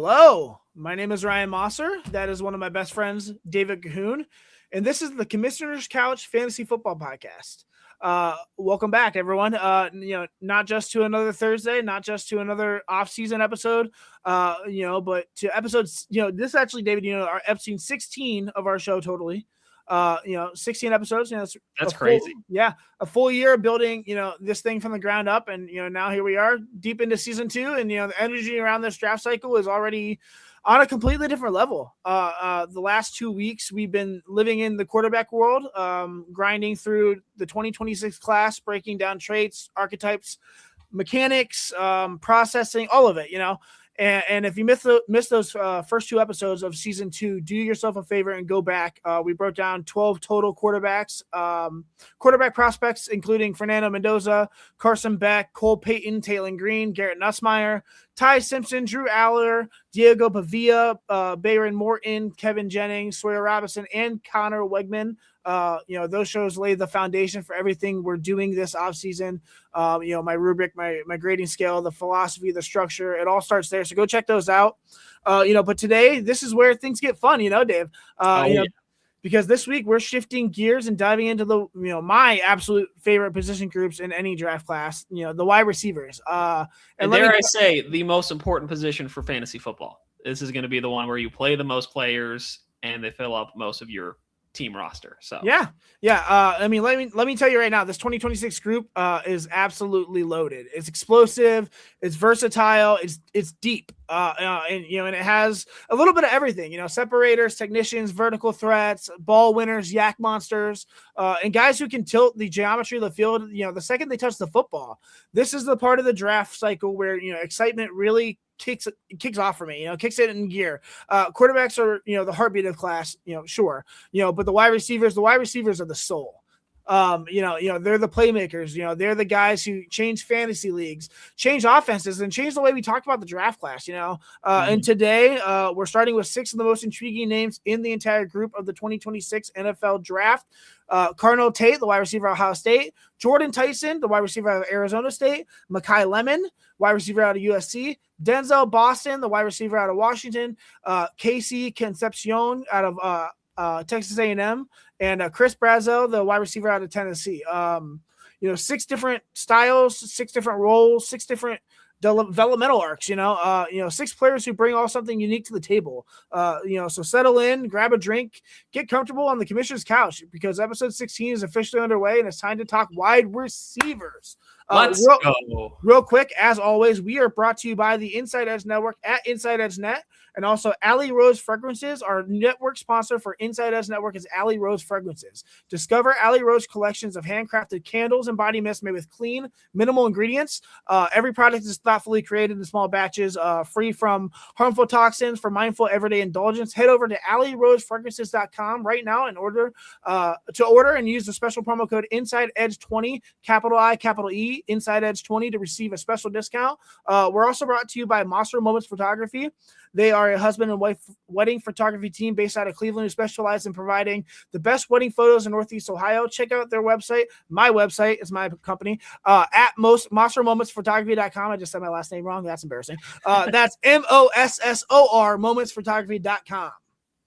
Hello, my name is Ryan Mosser. That is one of my best friends, David Cahoon. And this is the Commisssioners Couch Fantasy Football Podcast. Welcome back, everyone. Not just to another Thursday, not just to another off-season episode, but to episodes, this actually, David, our episode 16 of our show totally. 16 episodes. That's crazy. A full year building, this thing from the ground up. And, now here we are deep into season 2. And, the energy around this draft cycle is already on a completely different level. The last 2 weeks, we've been living in the quarterback world, grinding through the 2026 class, breaking down traits, archetypes, mechanics, processing, all of it, And if you missed those first 2 episodes of season 2, do yourself a favor and go back. We broke down 12 total quarterback prospects, including Fernando Mendoza, Carson Beck, Cole Payton, Taylor Green, Garrett Nussmeier, Ty Simpson, Drew Aller, Diego Pavia, Bayron Morton, Kevin Jennings, Sawyer Robinson, and Connor Wegman. Those shows laid the foundation for everything we're doing this offseason. My rubric, my grading scale, the philosophy, the structure, it all starts there. So go check those out. But today, this is where things get fun, Dave. Because this week we're shifting gears and diving into the, my absolute favorite position groups in any draft class, the wide receivers. And dare I say, the most important position for fantasy football. This is going to be the one where you play the most players and they fill up most of your team roster. So let me tell you right now, this 2026 group is absolutely loaded. It's explosive, it's versatile, it's deep, and it has a little bit of everything. Separators, technicians, vertical threats, ball winners, yak monsters, and guys who can tilt the geometry of the field. The second they touch the football. This is the part of the draft cycle where excitement really kicks off for me, kicks it in gear. Quarterbacks are, the heartbeat of class, sure, but the wide receivers are the soul. They're the playmakers, they're the guys who change fantasy leagues, change offenses, and change the way we talked about the draft class, And today we're starting with 6 of the most intriguing names in the entire group of the 2026 NFL draft. Carnell Tate, the wide receiver out of Ohio State, Jordan Tyson, the wide receiver out of Arizona State, Mekhi Lemon, wide receiver out of USC, Denzel Boston, the wide receiver out of Washington, Casey Concepcion out of Texas A&M, and Chris Brazel, the wide receiver out of Tennessee. 6 different styles, 6 different roles, 6 different developmental arcs, 6 players who bring all something unique to the table. So settle in, grab a drink, get comfortable on the Commissioner's Couch, because episode 16 is officially underway and it's time to talk wide receivers. Let's go. Real quick, as always, we are brought to you by the Inside Edge Network at Inside Edge Net, and also Alley Rose Fragrances. Our network sponsor for Inside Edge Network is Alley Rose Fragrances. Discover Alley Rose collections of handcrafted candles and body mist made with clean, minimal ingredients. Every product is thoughtfully created in small batches, free from harmful toxins for mindful everyday indulgence. Head over to AlleyRoseFragrances.com right now in order to order and use the special promo code Inside Edge 20, capital I, capital E, Inside Edge 20 to receive a special discount. We're also brought to you by Monster Moments Photography. They are a husband and wife wedding photography team based out of Cleveland who specialize in providing the best wedding photos in Northeast Ohio. Check out their website. My website is my company at monstermomentsphotography.com. I just said my last name wrong. That's embarrassing. That's MOSSOR momentsphotography.com.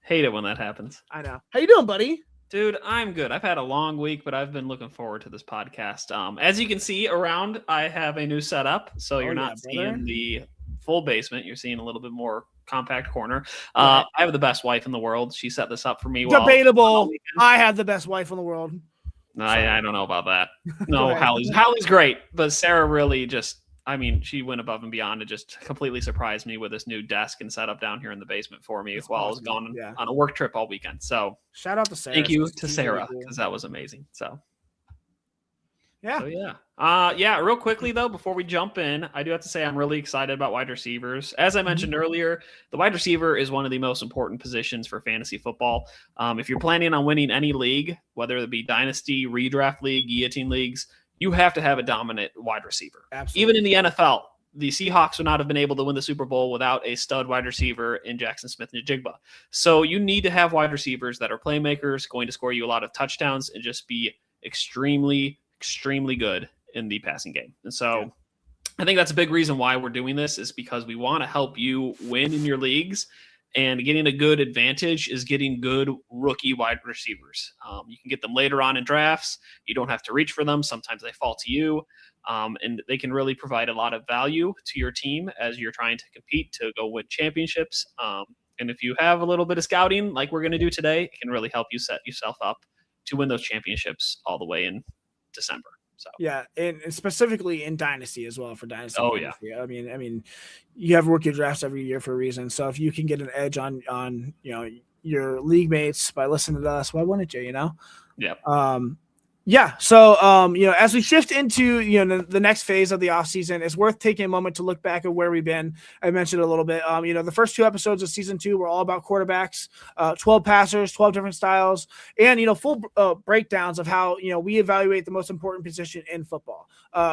Hate it when that happens. I know. How you doing, buddy? Dude, I'm good. I've had a long week, but I've been looking forward to this podcast. As you can see around, I have a new setup, so you're not seeing the full basement. You're seeing a little bit more compact corner. I have the best wife in the world. She set this up for me. Debatable. I have the best wife in the world. I don't know about that. No, Hallie's great, but Sarah really just, she went above and beyond to just completely surprise me with this new desk and setup down here in the basement for me while I was gone on a work trip all weekend. So shout out to Sarah. Thank you to Sarah, because that was amazing. Real quickly though, before we jump in, I do have to say I'm really excited about wide receivers. As I mentioned earlier, the wide receiver is one of the most important positions for fantasy football. If you're planning on winning any league, whether it be dynasty, redraft league, guillotine leagues, you have to have a dominant wide receiver. Absolutely. Even in the NFL, the Seahawks would not have been able to win the Super Bowl without a stud wide receiver in Jackson Smith-Njigba. So you need to have wide receivers that are playmakers, going to score you a lot of touchdowns, and just be extremely, extremely good in the passing game. And so I think that's a big reason why we're doing this, is because we want to help you win in your leagues. And getting a good advantage is getting good rookie wide receivers. You can get them later on in drafts. You don't have to reach for them. Sometimes they fall to you. And they can really provide a lot of value to your team as you're trying to compete to go win championships. And if you have a little bit of scouting like we're going to do today, it can really help you set yourself up to win those championships all the way in December. So yeah, and specifically in Dynasty as well, for Dynasty. Oh, Fantasy. I mean, you have rookie drafts every year for a reason. So if you can get an edge on your league mates by listening to us, why wouldn't you? Yeah. Yeah. So, as we shift into, the next phase of the offseason, it's worth taking a moment to look back at where we've been. I mentioned a little bit, the first 2 episodes of season 2 were all about quarterbacks, 12 passers, 12 different styles, and, full breakdowns of how, we evaluate the most important position in football.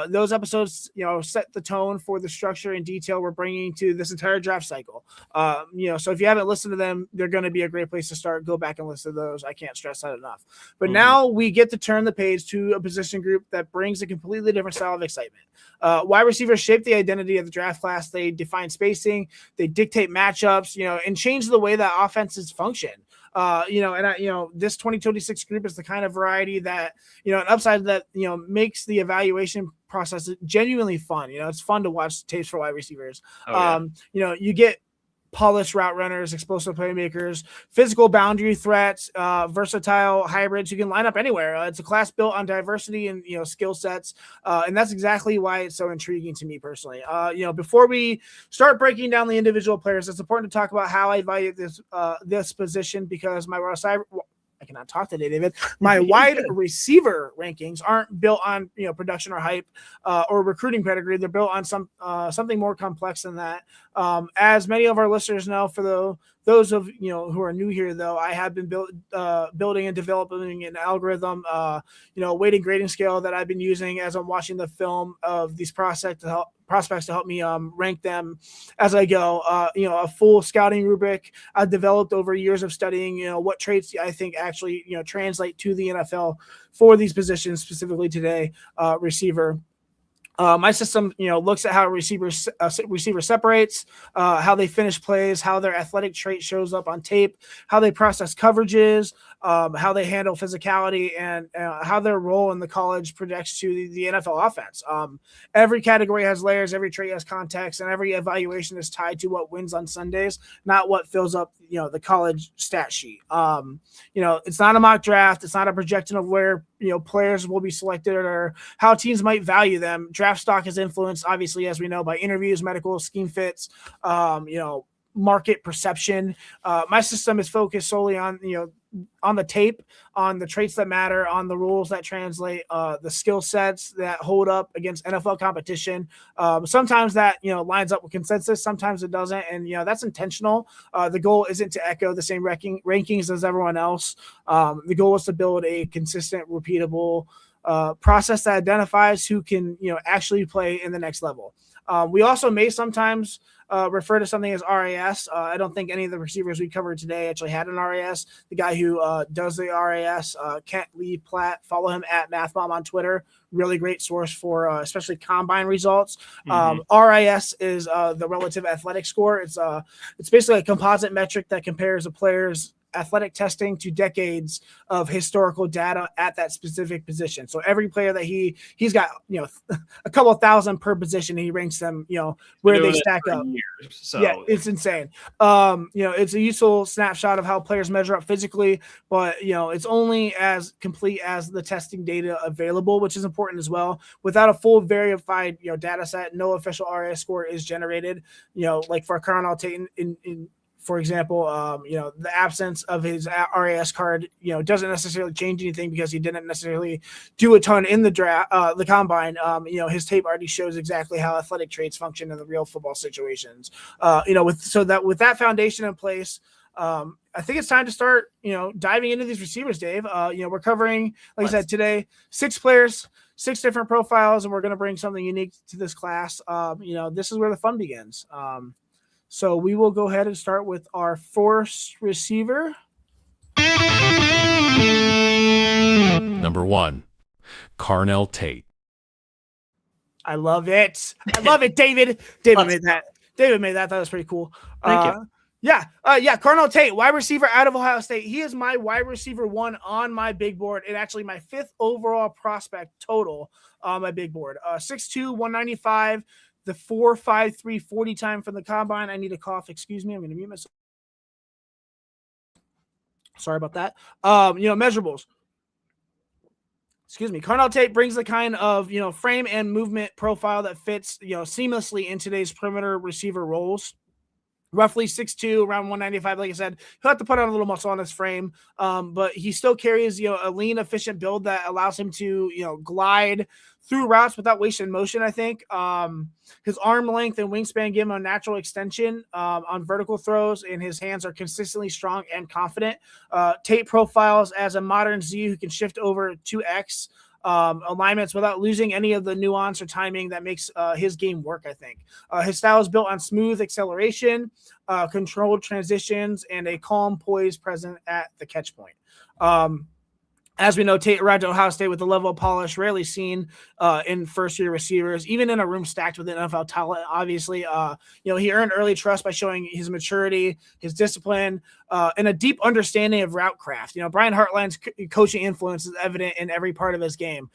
Those episodes, set the tone for the structure and detail we're bringing to this entire draft cycle. So if you haven't listened to them, they're going to be a great place to start. Go back and listen to those. I can't stress that enough. But now we get to turn the page to a position group that brings a completely different style of excitement. Wide receivers shape the identity of the draft class. They define spacing, they dictate matchups, and change the way that offenses function. This 2026 group is the kind of variety that, an upside that, makes the evaluation process genuinely fun. It's fun to watch tapes for wide receivers. You get polished route runners, explosive playmakers, physical boundary threats, versatile hybrids. You can line up anywhere. It's a class built on diversity and skill sets, and that's exactly why it's so intriguing to me personally. Before we start breaking down the individual players, it's important to talk about how I evaluate this position, because I cannot talk today, David. My wide receiver rankings aren't built on production or hype or recruiting pedigree. They're built on something more complex than that. As many of our listeners know, for those of who are new here, though, I have been building and developing an algorithm, weighting grading scale that I've been using as I'm watching the film of these prospects to help me rank them as I go. A full scouting rubric I've developed over years of studying, what traits I think actually, translate to the NFL for these positions, specifically today, receiver. My system, looks at how a receiver separates, how they finish plays, how their athletic trait shows up on tape, how they process coverages, how they handle physicality, and how their role in the college projects to the NFL offense. Every category has layers, every trait has context, and every evaluation is tied to what wins on Sundays, not what fills up, the college stat sheet. It's not a mock draft. It's not a projection of where, players will be selected or how teams might value them. Draft stock is influenced, obviously, as we know, by interviews, medical scheme fits, market perception. My system is focused solely on the tape, on the traits that matter, on the rules that translate, the skill sets that hold up against NFL competition. Sometimes that lines up with consensus, sometimes it doesn't, and that's intentional. The goal isn't to echo the same rankings as everyone else. The goal is to build a consistent, repeatable process that identifies who can actually play in the next level. We also may sometimes refer to something as RAS. I don't think any of the receivers we covered today actually had an RAS. The guy who does the RAS, Kent Lee Platt, follow him at MathBomb on Twitter. Really great source for especially combine results. RAS is the relative athletic score. It's basically a composite metric that compares a player's athletic testing to decades of historical data at that specific position. So every player that he's got, a couple of thousand per position, he ranks them, where they stack up. So yeah, it's insane. It's a useful snapshot of how players measure up physically, but it's only as complete as the testing data available, which is important as well. Without a full verified, data set, no official RAS score is generated. Like for Carnell Tate for example, the absence of his RAS card, doesn't necessarily change anything because he didn't necessarily do a ton in the draft, the combine. His tape already shows exactly how athletic traits function in the real football situations. With that foundation in place, I think it's time to start, diving into these receivers, Dave. We're covering, like I said, today, 6 players, 6 different profiles, and we're going to bring something unique to this class. This is where the fun begins. So we will go ahead and start with our first receiver. Number 1, Carnell Tate. I love it. I love it, David. David made that. That was pretty cool. Thank you. Yeah. Carnell Tate, wide receiver out of Ohio State. He is my wide receiver 1 on my big board, and actually my 5th overall prospect total on my big board. 6'2", 195, the 4.53 40 time from the combine. I need a cough. Excuse me. I'm going to mute myself. Sorry about that. Measurables. Excuse me. Carnell Tate brings the kind of, frame and movement profile that fits, seamlessly in today's perimeter receiver roles. Roughly 6'2", around 195. Like I said, he'll have to put on a little muscle on his frame, but he still carries, a lean, efficient build that allows him to, glide through routes without wasting motion, I think. His arm length and wingspan give him a natural extension on vertical throws, and his hands are consistently strong and confident. Tate profiles as a modern Z who can shift over 2X alignments without losing any of the nuance or timing that makes his game work, I think. His style is built on smooth acceleration, controlled transitions, and a calm poise present at the catch point. As we know, Tate arrived at Ohio State with a level of polish rarely seen in first-year receivers, even in a room stacked with NFL talent. Obviously, he earned early trust by showing his maturity, his discipline, and a deep understanding of route craft. Brian Hartline's coaching influence is evident in every part of his game.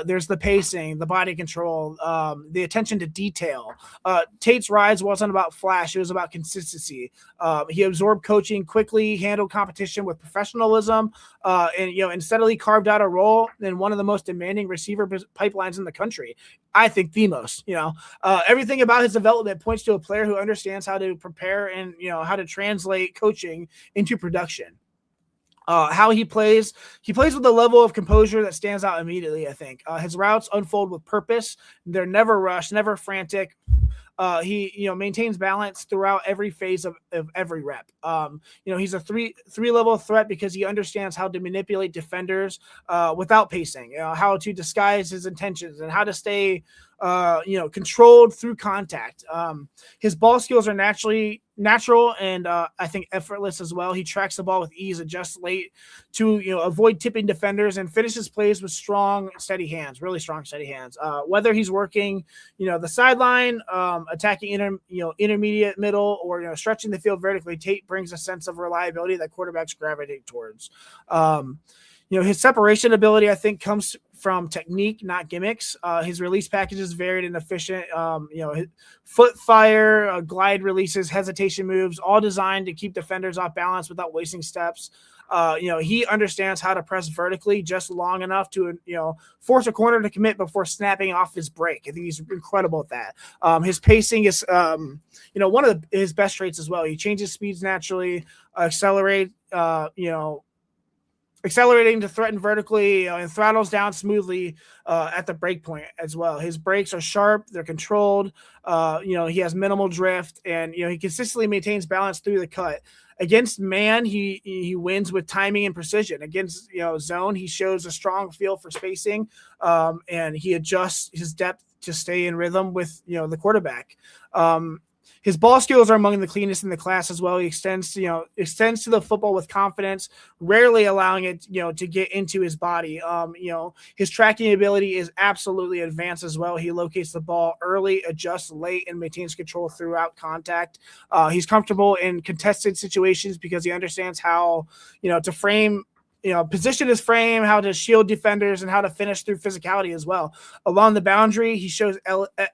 There's the pacing, the body control, the attention to detail. Tate's rise wasn't about flash. It was about consistency. He absorbed coaching quickly, handled competition with professionalism, and steadily carved out a role in one of the most demanding receiver pipelines in the country. I think the most. Everything about his development points to a player who understands how to prepare and how to translate coaching into production. How he plays with a level of composure that stands out immediately, I think. His routes unfold with purpose. They're never rushed, never frantic. He maintains balance throughout every phase of every rep. He's a three level threat because he understands how to manipulate defenders without pacing, how to disguise his intentions and how to stay controlled through contact. His ball skills are natural and I think effortless as well. He tracks the ball with ease, adjusts late to avoid tipping defenders, and finishes plays with strong, steady hands, really strong, steady hands. Whether he's working, the sideline, attacking intermediate, middle, or stretching the field vertically, Tate brings a sense of reliability that quarterbacks gravitate towards. His separation ability, I think, comes from technique, not gimmicks. His release package is varied and efficient. His foot fire, glide releases, hesitation moves, all designed to keep defenders off balance without wasting steps. He understands how to press vertically just long enough to, force a corner to commit before snapping off his break. I think he's incredible at that. His pacing is, one of his best traits as well. He changes speeds naturally, accelerating to threaten vertically, and throttles down smoothly at the break point as well. His breaks are sharp, they're controlled. He has minimal drift, and he consistently maintains balance through the cut. Against man, he wins with timing and precision. Against zone, he shows a strong feel for spacing, and he adjusts his depth to stay in rhythm with the quarterback. His ball skills are among the cleanest in the class as well. He extends to the football with confidence, rarely allowing it, to get into his body. His tracking ability is absolutely advanced as well. He locates the ball early, adjusts late, and maintains control throughout contact. He's comfortable in contested situations because he understands how, to frame, position his frame, how to shield defenders, and how to finish through physicality as well. Along the boundary, he shows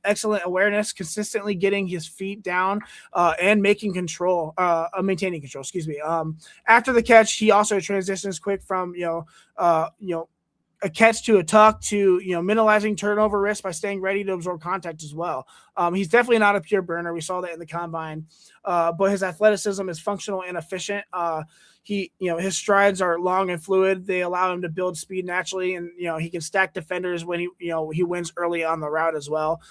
excellent awareness, consistently getting his feet down and maintaining control. After the catch, he also transitions quick from a catch to a tuck to minimizing turnover risk by staying ready to absorb contact as well. He's definitely not a pure burner. We saw that in the combine, but his athleticism is functional and efficient. His strides are long and fluid. They allow him to build speed naturally, and he can stack defenders when he wins early on the route as well.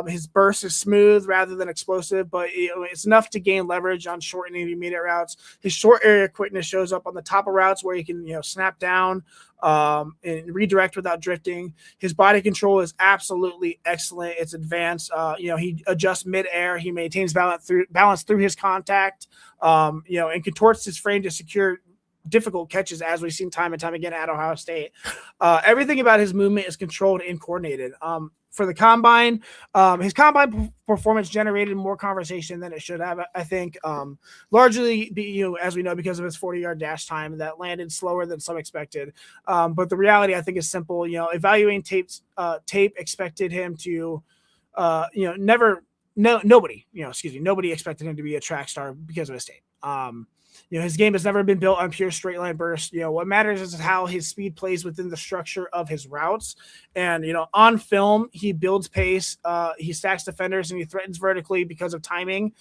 His burst is smooth rather than explosive, but it's enough to gain leverage on short and intermediate routes. His short area quickness shows up on the top of routes where he can snap down and redirect without drifting. His body control is absolutely excellent. It's advanced. He adjusts midair. He maintains balance through his contact. And contorts his frame to secure difficult catches, as we've seen time and time again at Ohio State. Everything about his movement is controlled and coordinated. for the combine. His combine performance generated more conversation than it should have, I think. Largely, as we know, because of his 40-yard dash time that landed slower than some expected. But the reality, I think, is simple. Evaluating tape expected him to, nobody expected him to be a track star because of his tape. His game has never been built on pure straight line burst. What matters is how his speed plays within the structure of his routes. And, on film, he builds pace, he stacks defenders, and he threatens vertically because of timing,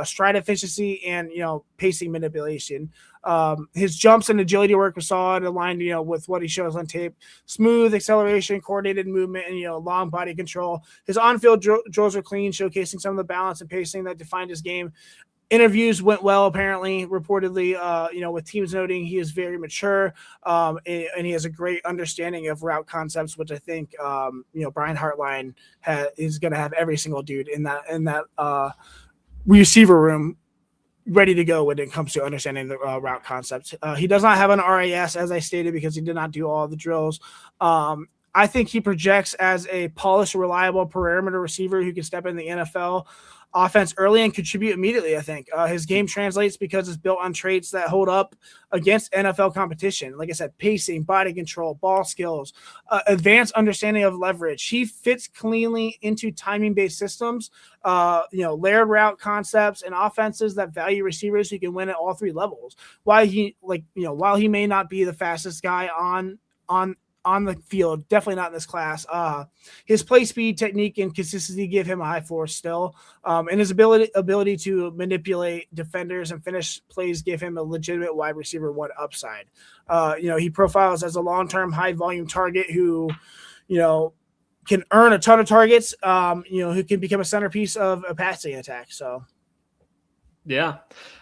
stride efficiency, and, pacing manipulation. His jumps and agility work was solid, aligned, with what he shows on tape. Smooth acceleration, coordinated movement, and, long body control. His on-field drills are clean, showcasing some of the balance and pacing that defined his game. Interviews went well, apparently, reportedly, with teams noting he is very mature, and he has a great understanding of route concepts, which I think, Brian Hartline is going to have every single dude in that receiver room ready to go when it comes to understanding the route concepts. He does not have an RAS, as I stated, because he did not do all the drills. I think he projects as a polished, reliable perimeter receiver who can step in the NFL offense early and contribute immediately. I think his game translates because it's built on traits that hold up against NFL competition. Like I said, pacing, body control, ball skills, advanced understanding of leverage. He fits cleanly into timing-based systems, layered route concepts, and offenses that value receivers who can win at all three levels. While he may not be the fastest guy on the field, definitely not in this class. His play speed, technique, and consistency give him a high floor still. And his ability to manipulate defenders and finish plays give him a legitimate wide receiver one upside. He profiles as a long-term high volume target who, can earn a ton of targets, who can become a centerpiece of a passing attack. So. Yeah,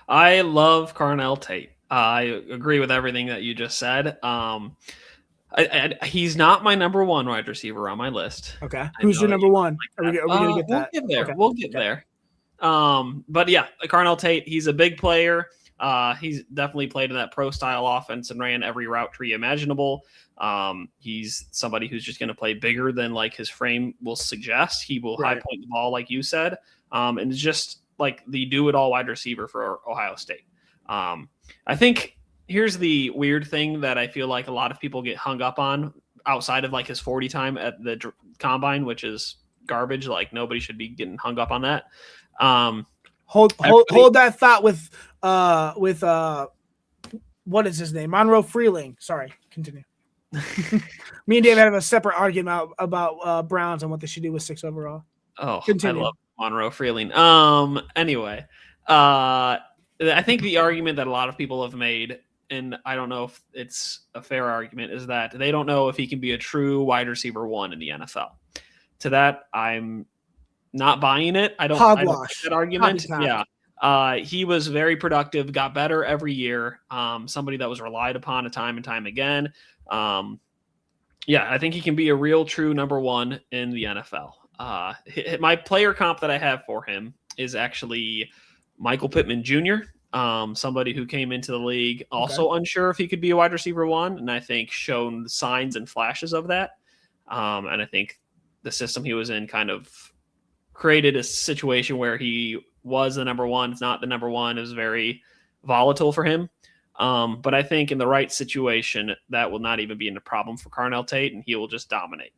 I love Carnell Tate. I agree with everything that you just said. He's not my number one wide receiver on my list. Okay. Who's your number one? Are we going to get that? We'll get there. Okay. We'll get there. But yeah, Carnell Tate, he's a big player. He's definitely played in that pro style offense and ran every route tree imaginable. He's somebody who's just going to play bigger than like his frame will suggest. He will high point the ball, like you said. And it's just like the do it all wide receiver for Ohio State. I think here's the weird thing that I feel like a lot of people get hung up on outside of like his 40 time at the combine, which is garbage. Like nobody should be getting hung up on that. Hold that thought with what is his name? Monroe Freeling. Sorry, continue. Me and David have a separate argument about Browns and what they should do with 6 overall. Oh, continue. I love Monroe Freeling. Anyway, I think the argument that a lot of people have made, and I don't know if it's a fair argument, is that they don't know if he can be a true wide receiver one in the NFL. To that, I'm not buying it. I don't like that argument. Yeah. He was very productive, got better every year. Somebody that was relied upon time and time again. I think he can be a real true number one in the NFL. My player comp that I have for him is actually Michael Pittman Jr., somebody who came into the league also unsure if he could be a wide receiver one, and I think shown signs and flashes of that. And I think the system he was in kind of created a situation where he was the number one. It's not the number one. It was very volatile for him. But I think in the right situation, that will not even be a problem for Carnell Tate, and he will just dominate.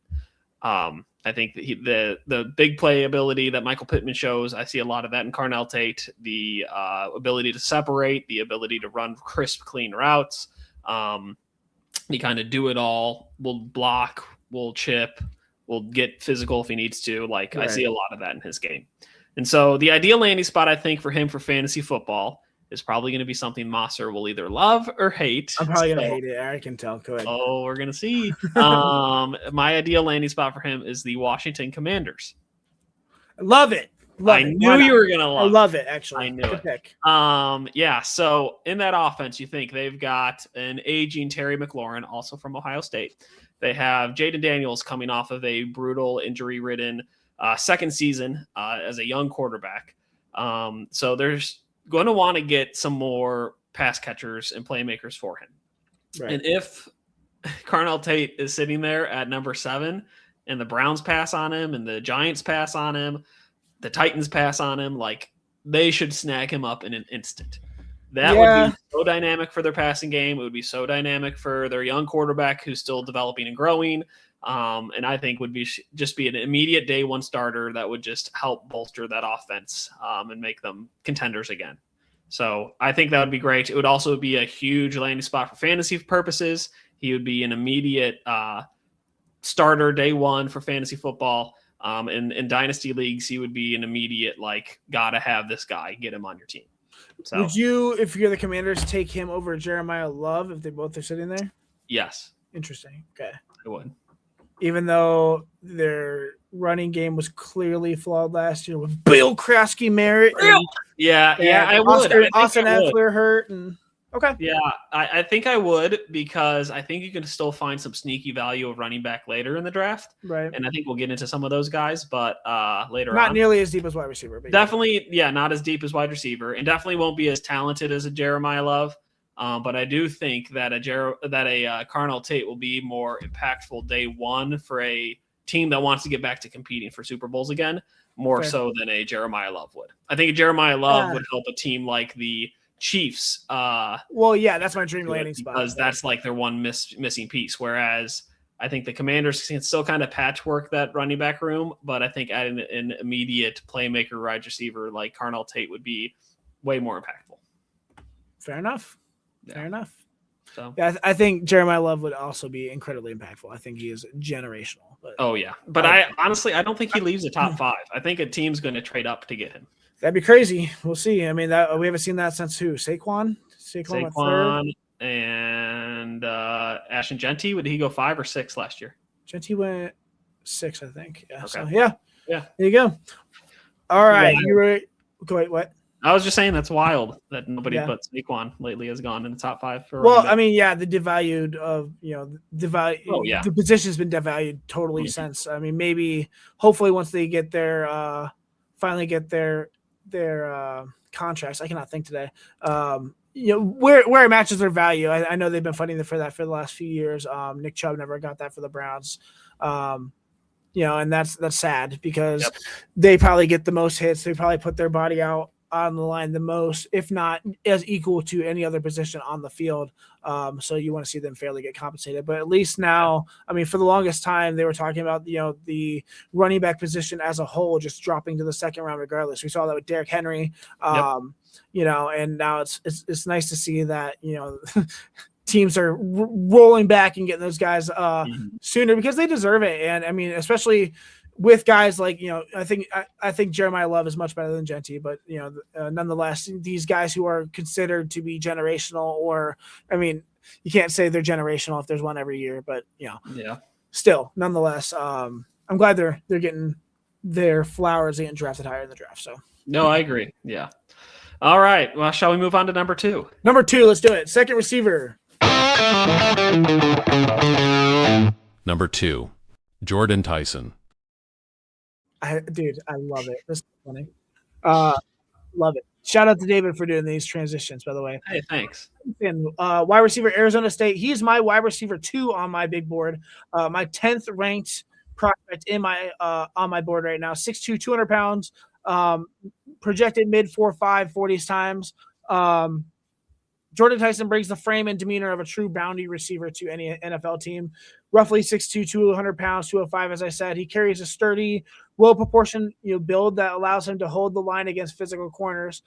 I think that the big play ability that Michael Pittman shows, I see a lot of that in Carnell Tate. The ability to separate, the ability to run crisp, clean routes. He kind of do it all. Will block, will chip, will get physical if he needs to. Like I see a lot of that in his game. And so the ideal landing spot, I think, for him for fantasy football is probably going to be something Mosser will either love or hate. I'm probably going to hate it. I can tell. Go ahead. Oh, we're going to see. My ideal landing spot for him is the Washington Commanders. Love it. I knew you were going to love it. I love it, actually. I knew it. Pick. So in that offense, you think they've got an aging Terry McLaurin, also from Ohio State. They have Jaden Daniels coming off of a brutal injury-ridden second season as a young quarterback. So there's going to want to get some more pass catchers and playmakers for him. Right. And if Carnell Tate is sitting there at number 7 and the Browns pass on him and the Giants pass on him, the Titans pass on him, like they should snag him up in an instant. That would be so dynamic for their passing game. It would be so dynamic for their young quarterback who's still developing and growing. And I think would be just be an immediate day one starter that would just help bolster that offense and make them contenders again. So I think that would be great. It would also be a huge landing spot for fantasy purposes. He would be an immediate starter day one for fantasy football. In dynasty leagues, he would be an immediate, like, gotta have this guy, get him on your team. So, would you, if you're the Commanders, take him over Jeremiah Love if they both are sitting there? Yes. Interesting. Okay. I would. Even though their running game was clearly flawed last year with Bill Krasky Merritt. Yeah, I would. Austin Eckler hurt. And okay. Yeah, I think I would, because I think you can still find some sneaky value of running back later in the draft. Right. And I think we'll get into some of those guys, but later on. Not nearly as deep as wide receiver. But definitely, not as deep as wide receiver, and definitely won't be as talented as a Jeremiah Love. But I do think that a Carnell Tate will be more impactful day one for a team that wants to get back to competing for Super Bowls again, more so than a Jeremiah Love would. I think a Jeremiah Love would help a team like the Chiefs. Well, yeah, that's my dream landing spot. Because that's like their one missing piece. Whereas I think the Commanders can still kind of patchwork that running back room, but I think adding an immediate playmaker wide receiver like Carnell Tate would be way more impactful. Fair enough. Yeah. Fair enough. So yeah, I think Jeremiah Love would also be incredibly impactful. I think he is generational. But but I honestly don't think he leaves the top 5. I think a team's going to trade up to get him. That'd be crazy. We'll see. I mean, that we haven't seen that since who? Saquon and Ashton Genty. Would he go 5 or 6 last year? Genty went 6, I think. Yeah. Okay. So, yeah. There you go. All right. You ready? Wait, what? I was just saying that's wild that nobody but Saquon lately has gone in the top 5 for. Well, I mean, the devalued of the position's been devalued totally since. I mean, maybe hopefully once they get their finally get their contracts. I cannot think today. Where it matches their value. I know they've been fighting for that for the last few years. Nick Chubb never got that for the Browns. And that's sad because they probably get the most hits. They probably put their body out on the line the most, if not as equal to any other position on the field. So you want to see them fairly get compensated. But at least now, I mean, for the longest time, they were talking about, the running back position as a whole just dropping to the second round regardless. We saw that with Derrick Henry, and now it's nice to see that, teams are rolling back and getting those guys sooner because they deserve it. And I mean, especially with guys like, I think Jeremiah Love is much better than Genty, but nonetheless, these guys who are considered to be generational, or I mean, you can't say they're generational if there's one every year, but still, nonetheless, I'm glad they're getting their flowers and drafted higher in the draft. So no, I agree. Yeah. All right. Well, shall we move on to number 2? Number 2, let's do it. Second receiver. Number 2, Jordan Tyson. I love it. This is funny. Love it. Shout out to David for doing these transitions, by the way. Hey, thanks. And wide receiver, Arizona State. He's my wide receiver 2 on my big board. My 10th ranked prospect in my on my board right now. 6'2", 200 pounds. Projected mid 4.5 40s times. Jordan Tyson brings the frame and demeanor of a true boundary receiver to any NFL team. Roughly 6'2", 200 pounds, 205, as I said. He carries a sturdy, well-proportioned build that allows him to hold the line against physical corners.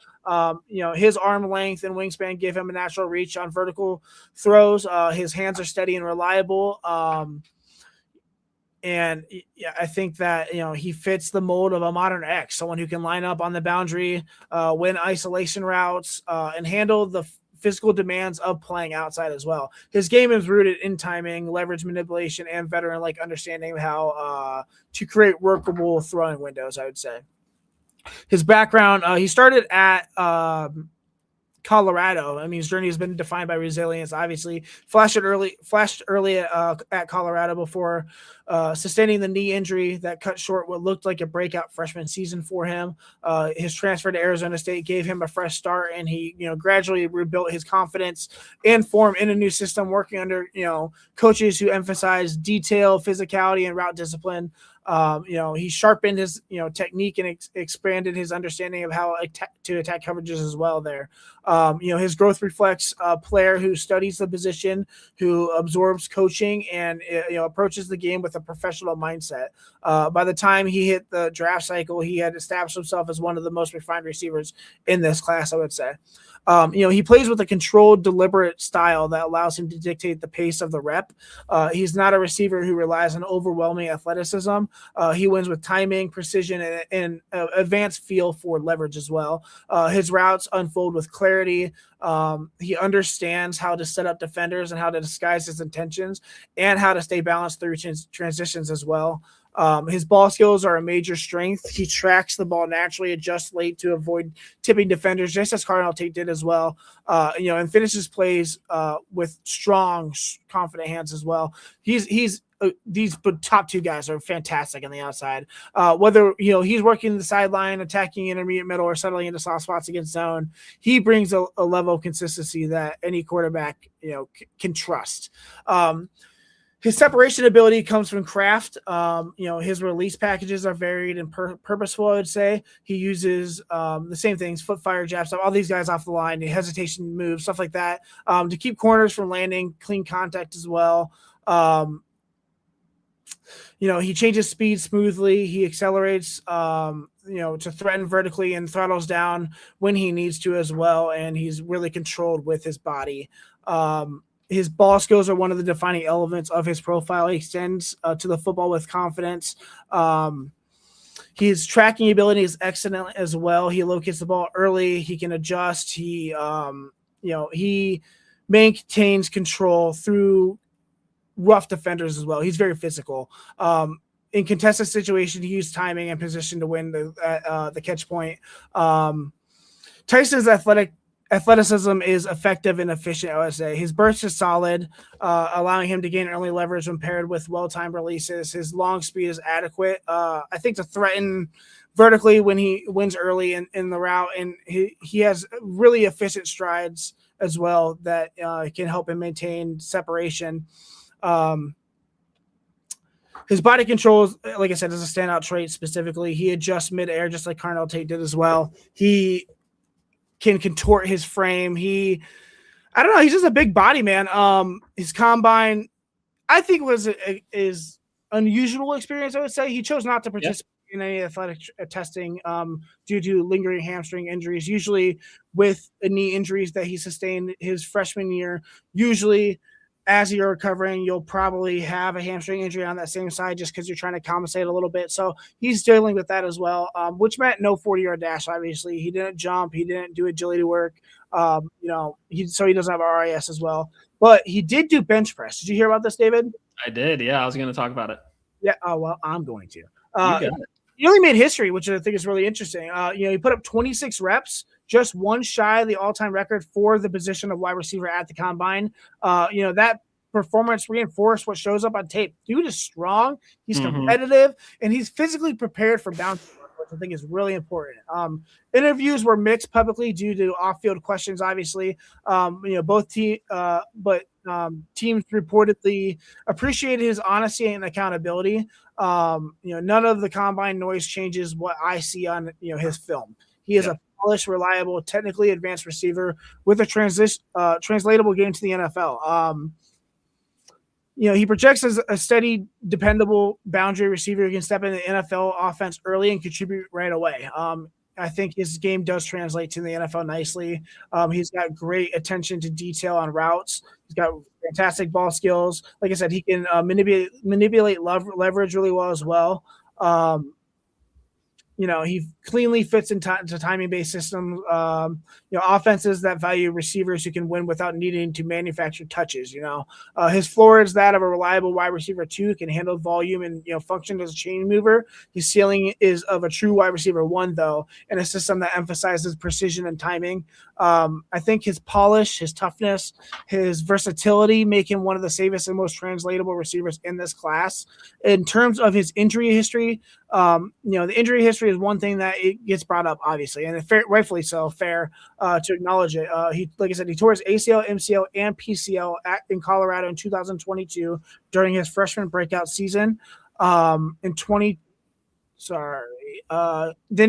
His arm length and wingspan give him a natural reach on vertical throws. His hands are steady and reliable. And I think that, he fits the mold of a modern X, someone who can line up on the boundary, win isolation routes, and handle the physical demands of playing outside as well. His game is rooted in timing, leverage manipulation, and veteran-like understanding of how to create workable throwing windows, I would say. His background, he started at Colorado. I mean, his journey has been defined by resilience. Obviously, flashed early at Colorado before sustaining the knee injury that cut short what looked like a breakout freshman season for him. His transfer to Arizona State gave him a fresh start, and he gradually rebuilt his confidence and form in a new system, working under coaches who emphasize detail, physicality, and route discipline. He sharpened his technique and expanded his understanding of how to attack coverages as well there. His growth reflects a player who studies the position, who absorbs coaching, and approaches the game with a professional mindset. By the time he hit the draft cycle, he had established himself as one of the most refined receivers in this class, I would say. He plays with a controlled, deliberate style that allows him to dictate the pace of the rep. He's not a receiver who relies on overwhelming athleticism. He wins with timing, precision, and advanced feel for leverage as well. His routes unfold with clarity. He understands how to set up defenders and how to disguise his intentions and how to stay balanced through transitions as well. His ball skills are a major strength. He tracks the ball naturally, adjusts late to avoid tipping defenders, just as Cardinal Tate did as well. And finishes plays with strong, confident hands as well. These top two guys are fantastic on the outside. Whether he's working the sideline, attacking intermediate middle, or settling into soft spots against zone, he brings a level of consistency that any quarterback can trust. His separation ability comes from craft. His release packages are varied and purposeful, I would say. He uses the same things, foot fire, jab stuff, all these guys off the line, hesitation moves, stuff like that, to keep corners from landing, clean contact as well. He changes speed smoothly. He accelerates, to threaten vertically and throttles down when he needs to as well. And he's really controlled with his body. His ball skills are one of the defining elements of his profile. He extends to the football with confidence. His tracking ability is excellent as well. He locates the ball early. He can adjust. He maintains control through rough defenders as well. He's very physical. In contested situations, he uses timing and position to win the catch point. Tyson's athleticism is effective and efficient, I would say. His burst is solid, allowing him to gain early leverage when paired with well-timed releases. His long speed is adequate, I think, to threaten vertically when he wins early in the route. And he has really efficient strides as well that can help him maintain separation. His body control, like I said, is a standout trait specifically. He adjusts mid-air just like Cardinal Tate did as well. He can contort his frame. He's just a big body, man. His combine, I think, was is unusual experience, I would say. He chose not to participate in any athletic testing due to lingering hamstring injuries, usually with knee injuries that he sustained his freshman year. Usually, as you're recovering, you'll probably have a hamstring injury on that same side just because you're trying to compensate a little bit. So he's dealing with that as well, which meant no 40-yard dash, obviously. He didn't jump. He didn't do agility work. So he doesn't have RIS as well. But he did do bench press. Did you hear about this, David? I did, yeah. I was going to talk about it. Yeah, oh, well, I'm going to. He only made history, which I think is really interesting. He put up 26 reps, just one shy of the all-time record for the position of wide receiver at the combine. That performance reinforced what shows up on tape. Dude is strong, he's competitive, and he's physically prepared for bounce, which I think is really important. Interviews were mixed publicly due to off-field questions, obviously. Both teams reportedly appreciated his honesty and accountability. None of the combine noise changes what I see on his film. He is a polished, reliable, technically advanced receiver with a translatable game to the NFL. He projects as a steady, dependable boundary receiver who can step in the NFL offense early and contribute right away. I think his game does translate to the NFL nicely. He's got great attention to detail on routes. He's got fantastic ball skills. Like I said, he can manipulate leverage really well as well. He cleanly fits into timing-based systems, offenses that value receivers who can win without needing to manufacture touches. His floor is that of a reliable wide receiver 2, can handle volume and, function as a chain mover. His ceiling is of a true wide receiver 1, though, in a system that emphasizes precision and timing. I think his polish, his toughness, his versatility make him one of the safest and most translatable receivers in this class. In terms of his injury history, the injury history is one thing that it gets brought up, obviously, and rightfully so, fair to acknowledge it. Like I said, he tore his ACL, MCL, and PCL in Colorado in 2022 during his freshman breakout season. Then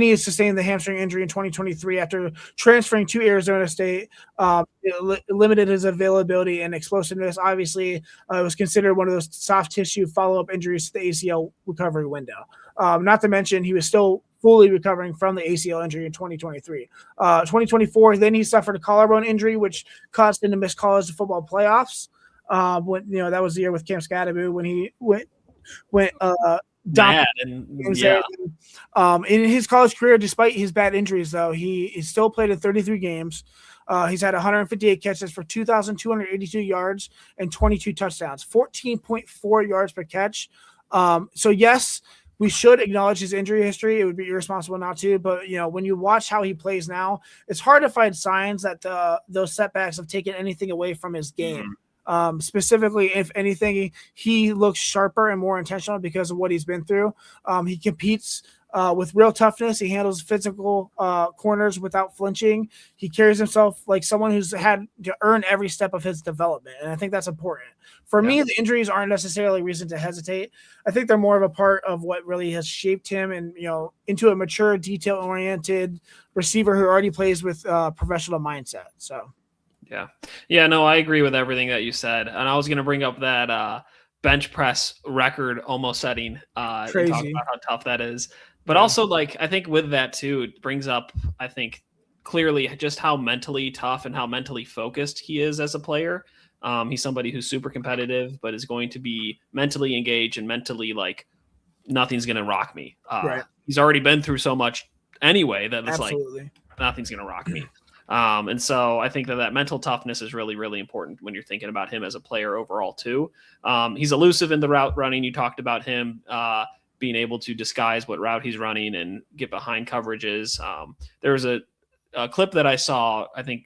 he sustained the hamstring injury in 2023 after transferring to Arizona State. It limited his availability and explosiveness. Obviously, it was considered one of those soft tissue follow-up injuries to the ACL recovery window. Not to mention, he was still fully recovering from the ACL injury in 2023. 2024, then he suffered a collarbone injury, which caused him to miss college football playoffs. That was the year with Cam Scadaboo when he went mad and yeah. In his college career, despite his bad injuries, though, he still played in 33 games. He's had 158 catches for 2,282 yards and 22 touchdowns, 14.4 yards per catch. So yes, we should acknowledge his injury history. It would be irresponsible not to, but when you watch how he plays now, it's hard to find signs that those setbacks have taken anything away from his game. Specifically, if anything, he looks sharper and more intentional because of what he's been through. He competes with real toughness. He handles physical corners without flinching. He carries himself like someone who's had to earn every step of his development, and I think that's important. For me, the injuries aren't necessarily a reason to hesitate. I think they're more of a part of what really has shaped him and into a mature, detail-oriented receiver who already plays with professional mindset. So. Yeah, no, I agree with everything that you said. And I was going to bring up that bench press record almost setting. Crazy. Talk about how tough that is. But also, I think with that, too, it brings up, I think, clearly just how mentally tough and how mentally focused he is as a player. He's somebody who's super competitive, but is going to be mentally engaged and mentally nothing's going to rock me. Right. He's already been through so much anyway that it's Absolutely. Nothing's going to rock me. And so I think that mental toughness is really, really important when you're thinking about him as a player overall too. He's elusive in the route running. You talked about him being able to disguise what route he's running and get behind coverages. There was a clip that I saw, I think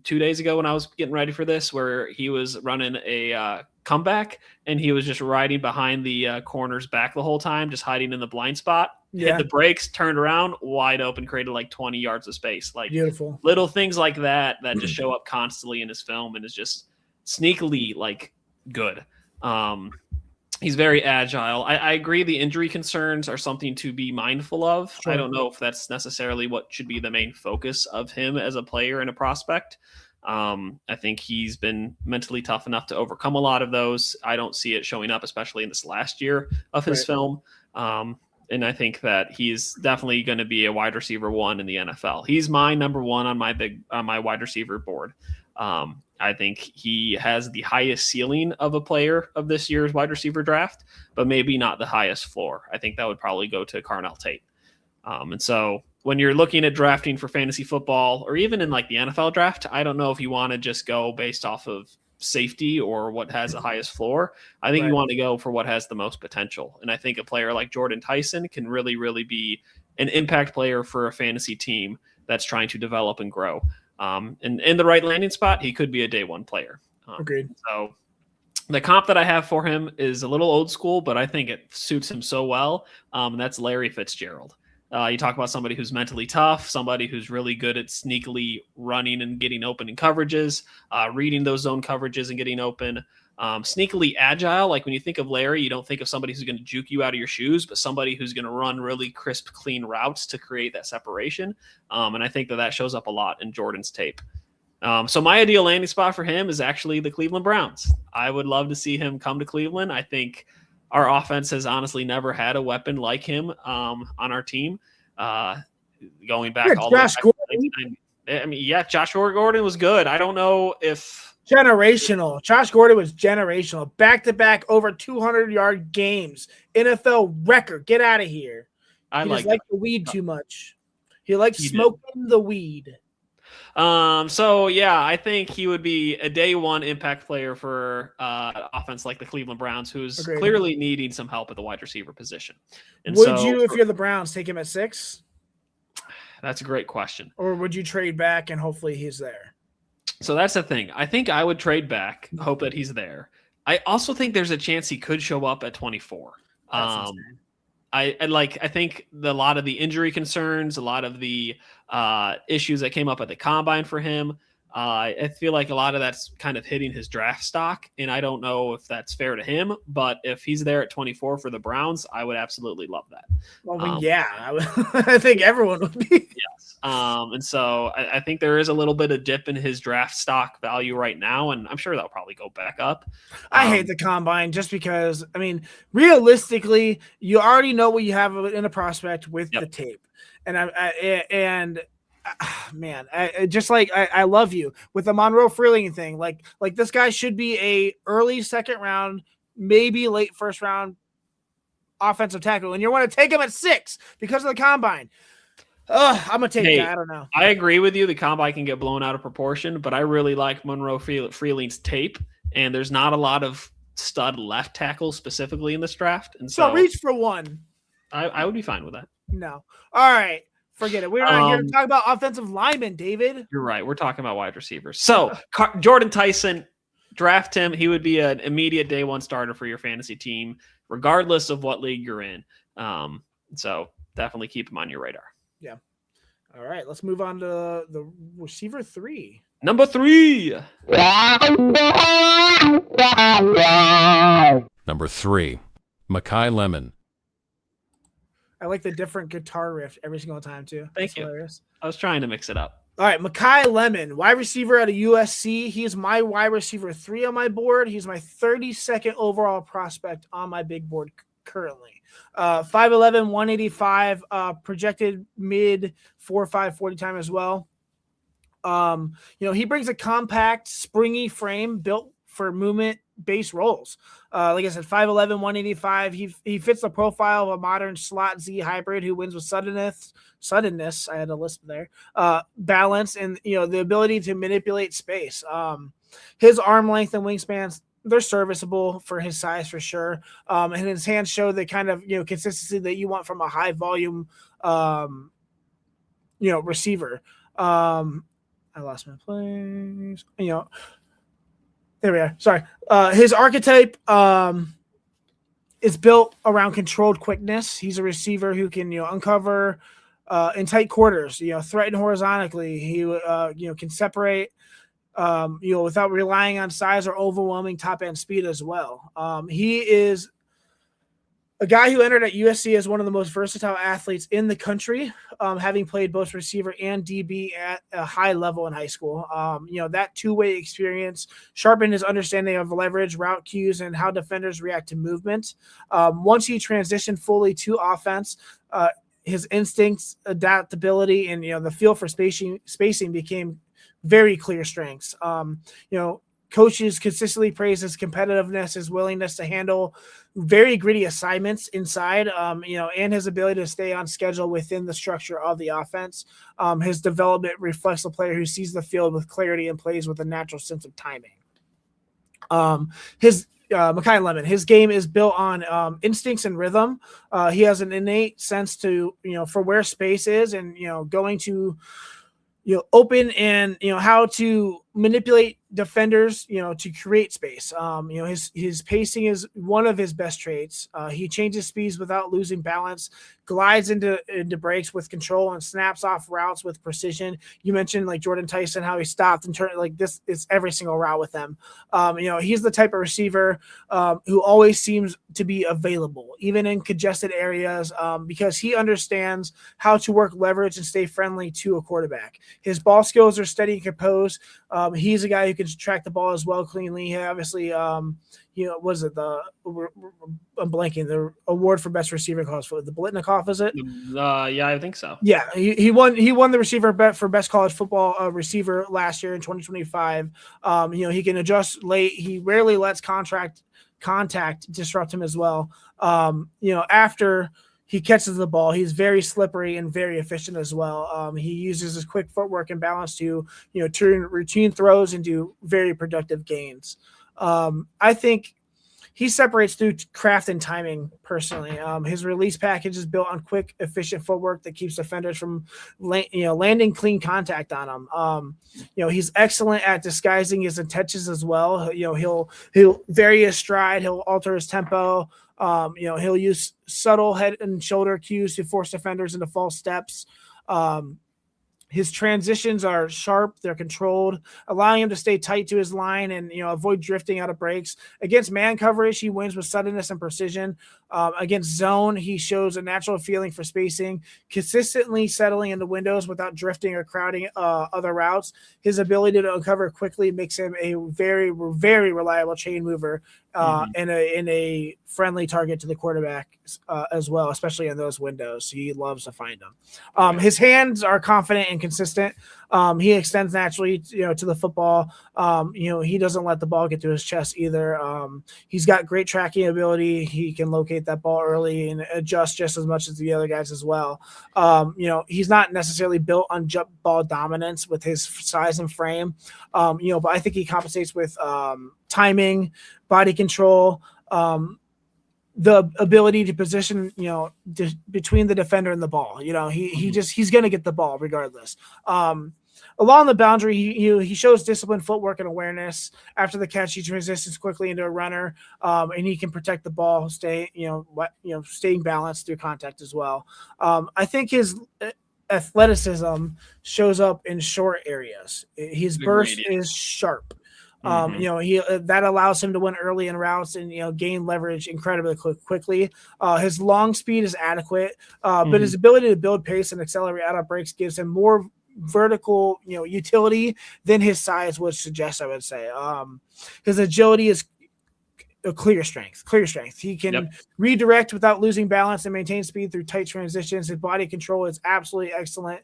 2 days ago when I was getting ready for this, where he was running a comeback and he was just riding behind the corner's back the whole time, just hiding in the blind spot. Hit the brakes, turned around, wide open, created 20 yards of space. Beautiful little things like that just show up constantly in his film and is just sneakily good. He's very agile. I agree the injury concerns are something to be mindful of. Sure. I don't know if that's necessarily what should be the main focus of him as a player and a prospect. I think he's been mentally tough enough to overcome a lot of those. I don't see it showing up, especially in this last year of his film. And I think that he's definitely going to be a wide receiver 1 in the NFL. He's my number 1 on my wide receiver board. I think he has the highest ceiling of a player of this year's wide receiver draft, but maybe not the highest floor. I think that would probably go to Carnell Tate. And so when you're looking at drafting for fantasy football or even in the NFL draft, I don't know if you want to just go based off of safety or what has the highest floor. I think you want to go for what has the most potential. And I think a player like Jordan Tyson can really, really be an impact player for a fantasy team that's trying to develop and grow. And in the right landing spot, he could be a day 1 player. Agreed. So the comp that I have for him is a little old school, but I think it suits him so well. And that's Larry Fitzgerald. You talk about somebody who's mentally tough, somebody who's really good at sneakily running and getting open in coverages, reading those zone coverages and getting open, sneakily agile. Like when you think of Larry, you don't think of somebody who's going to juke you out of your shoes, but somebody who's going to run really crisp, clean routes to create that separation. And I think that shows up a lot in Jordan's tape. So my ideal landing spot for him is actually the Cleveland Browns. I would love to see him come to Cleveland. I think our offense has honestly never had a weapon like him on our team. Going back all the way back to 1990. Josh Gordon was good. I don't know if generational. Josh Gordon was generational. Back-to-back over 200-yard games. NFL record. Get out of here. I He like just liked the weed too much. He liked smoking the weed. So yeah, I think he would be a day one impact player for offense like the Cleveland Browns, who's clearly needing some help at the wide receiver position. And would you, if you're the Browns, take him at 6? That's a great question. Or would you trade back and hopefully he's there? So that's the thing. I think I would trade back, hope that he's there. I also think there's a chance he could show up at 24. I think a lot of the injury concerns, a lot of the issues that came up at the combine for him, I feel like a lot of that's kind of hitting his draft stock, and I don't know if that's fair to him, but if he's there at 24 for the Browns, I would absolutely love that. Well, I think everyone would be. Yes. And so I think there is a little bit of dip in his draft stock value right now, and I'm sure that'll probably go back up. I hate the combine just because, I mean, realistically, you already know what you have in a prospect with the tape. And man, I love you with the Monroe Freeling thing. Like this guy should be a early second round, maybe late first round offensive tackle, and you want to take him at 6 because of the combine. I'm gonna take that. I don't know. I agree with you. The combine can get blown out of proportion, but I really like Monroe Freeling's tape, and there's not a lot of stud left tackles specifically in this draft, and so reach for one. I would be fine with that. No, all right. Forget it. We're not here to talk about offensive linemen, David. You're right. We're talking about wide receivers. So Jordan Tyson, draft him. He would be an immediate day one starter for your fantasy team, regardless of what league you're in. So definitely keep him on your radar. Yeah. All right. Let's move on to the receiver 3. Number 3. Number 3, Mekhi Lemon. I like the different guitar riff every single time, too. Thank you. Hilarious. I was trying to mix it up. All right, Mekhi Lemon, wide receiver out of USC. He's my wide receiver 3 on my board. He's my 32nd overall prospect on my big board currently. 5'11", 185, projected mid 4.5 40 time as well. He brings a compact, springy frame built for movement-based roles. Like I said, 5'11", 185. He fits the profile of a modern slot Z hybrid who wins with suddenness. I had a lisp there. Balance and the ability to manipulate space. His arm length and wingspans, they're serviceable for his size for sure. And his hands show the kind of consistency that you want from a high volume receiver. I lost my place. There we are. Sorry. His archetype is built around controlled quickness. He's a receiver who can uncover in tight quarters, threaten horizontally. He can separate without relying on size or overwhelming top end speed as well. He is a guy who entered at USC as one of the most versatile athletes in the country, having played both receiver and DB at a high level in high school. That two-way experience sharpened his understanding of leverage, route cues, and how defenders react to movement. Once he transitioned fully to offense, his instincts, adaptability, and the feel for spacing became very clear strengths. Coaches consistently praise his competitiveness, his willingness to handle very gritty assignments inside, and his ability to stay on schedule within the structure of the offense. His development reflects a player who sees the field with clarity and plays with a natural sense of timing. Mekhi Lemon, his game is built on instincts and rhythm. He has an innate sense to, for where space is and, going to, open and, how to manipulate defenders, to create space. His pacing is one of his best traits. He changes speeds without losing balance, glides into breaks with control, and snaps off routes with precision. You mentioned like Jordan Tyson, how he stopped and turned like this. It's every single route with them. He's the type of receiver who always seems to be available, even in congested areas, because he understands how to work leverage and stay friendly to a quarterback. His ball skills are steady and composed. He's a guy who can track the ball as well cleanly. He obviously, was it I'm blanking, the award for best receiver college football, the Blitnikoff, is it? Yeah, I think so. Yeah, he won the receiver bet for best college football receiver last year in 2025. He can adjust late. He rarely lets contact disrupt him as well. After he catches the ball. He's very slippery and very efficient as well. He uses his quick footwork and balance to, turn routine throws into very productive gains. I think he separates through craft and timing personally. His release package is built on quick, efficient footwork that keeps defenders from, landing clean contact on him. He's excellent at disguising his intentions as well. He'll vary his stride. He'll alter his tempo. He'll use subtle head and shoulder cues to force defenders into false steps. His transitions are sharp, they're controlled, allowing him to stay tight to his line and avoid drifting out of breaks. Against man coverage, he wins with suddenness and precision. Against zone, he shows a natural feeling for spacing, consistently settling into windows without drifting or crowding other routes. His ability to uncover quickly makes him a very, very reliable chain mover and a friendly target to the quarterback as well, especially in those windows. He loves to find them. His hands are confident and consistent. He extends naturally, to the football. He doesn't let the ball get to his chest either. He's got great tracking ability. He can locate that ball early and adjust just as much as the other guys as well. He's not necessarily built on jump ball dominance with his size and frame. But I think he compensates with timing, body control, the ability to position, between the defender and the ball. He's going to get the ball regardless. Along the boundary, he shows disciplined footwork and awareness. After the catch, he transitions quickly into a runner, and he can protect the ball, staying balanced through contact as well. I think his athleticism shows up in short areas. His burst is sharp. That allows him to win early in routes and gain leverage incredibly quickly. His long speed is adequate, but his ability to build pace and accelerate out of breaks gives him more vertical utility than his size would suggest. I would say his agility is a clear strength. He can redirect without losing balance and maintain speed through tight transitions. His body control is absolutely excellent.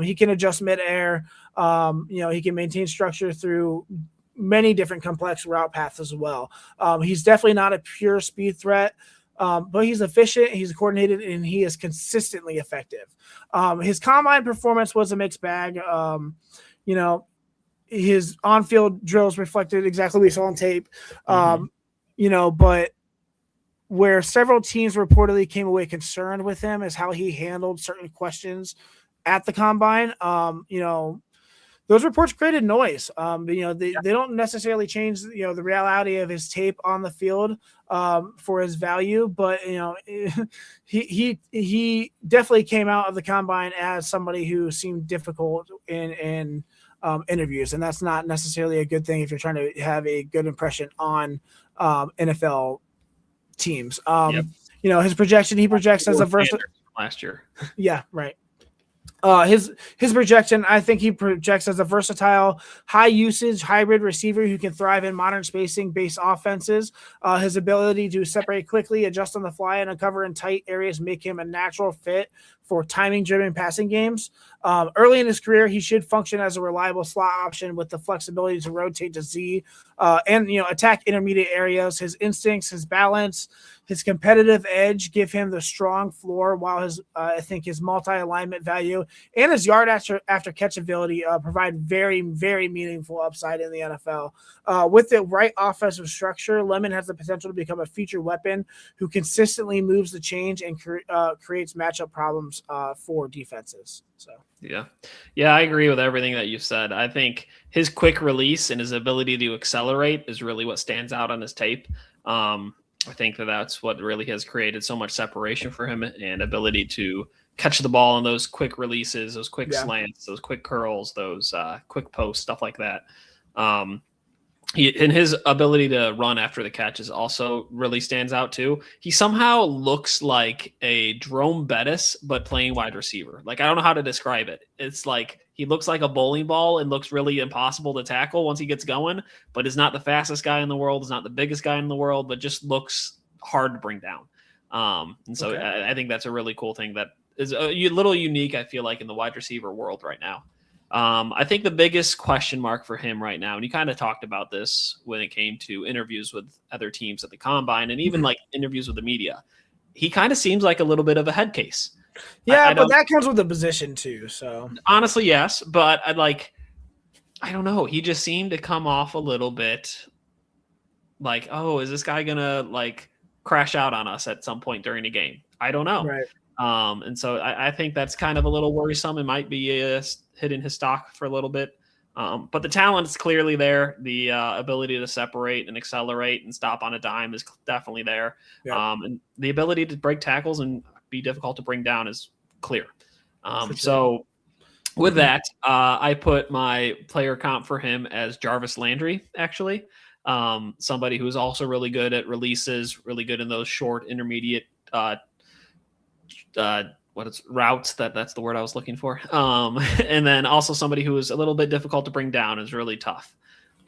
He can adjust midair. He can maintain structure through many different complex route paths as well. He's definitely not a pure speed threat, but he's efficient, he's coordinated, and he is consistently effective. His combine performance was a mixed bag. His on-field drills reflected exactly what we saw on tape. But where several teams reportedly came away concerned with him is how he handled certain questions at the combine. Those reports created noise. They don't necessarily change, the reality of his tape on the field for his value, but he definitely came out of the combine as somebody who seemed difficult in interviews, and that's not necessarily a good thing if you're trying to have a good impression on NFL teams. His projection, he projects as a versatile last year. Yeah, right. His projection, I think he projects as a versatile, high usage hybrid receiver who can thrive in modern spacing based offenses. His ability to separate quickly, adjust on the fly, and uncover in tight areas make him a natural fit for timing driven passing games. Early in his career, he should function as a reliable slot option with the flexibility to rotate to Z and attack intermediate areas. His instincts, his balance, his competitive edge give him the strong floor, while his multi-alignment value and his yard after catch ability provide very, very meaningful upside in the NFL. With the right offensive structure, Lemon has the potential to become a feature weapon who consistently moves the change and creates matchup problems for defenses. So yeah, I agree with everything that you said. I think his quick release and his ability to accelerate is really what stands out on his tape. I think that's what really has created so much separation for him, and ability to catch the ball on those quick releases, those quick slants, those quick curls, those quick posts, stuff like that. His ability to run after the catches also really stands out too. He somehow looks like a Jerome Bettis, but playing wide receiver. Like, I don't know how to describe it. It's like he looks like a bowling ball and looks really impossible to tackle once he gets going, but is not the fastest guy in the world, is not the biggest guy in the world, but just looks hard to bring down. And so I think that's a really cool thing that is a little unique, I feel like, in the wide receiver world right now. I think the biggest question mark for him right now, and you kind of talked about this when it came to interviews with other teams at the combine and even like interviews with the media, he kind of seems like a little bit of a head case. Yeah, but that comes with the position too. So honestly, yes, but I don't know. He just seemed to come off a little bit like, oh, is this guy gonna like crash out on us at some point during the game? I don't know. Right. And so I think that's kind of a little worrisome. It might be hitting his stock for a little bit. But the talent is clearly there. The ability to separate and accelerate and stop on a dime is definitely there. Yep. And the ability to break tackles and be difficult to bring down is clear. Sure. So with that, I put my player comp for him as Jarvis Landry, actually. Somebody who is also really good at releases, really good in those short, intermediate routes. That's the word I was looking for. And then also somebody who is a little bit difficult to bring down, is really tough.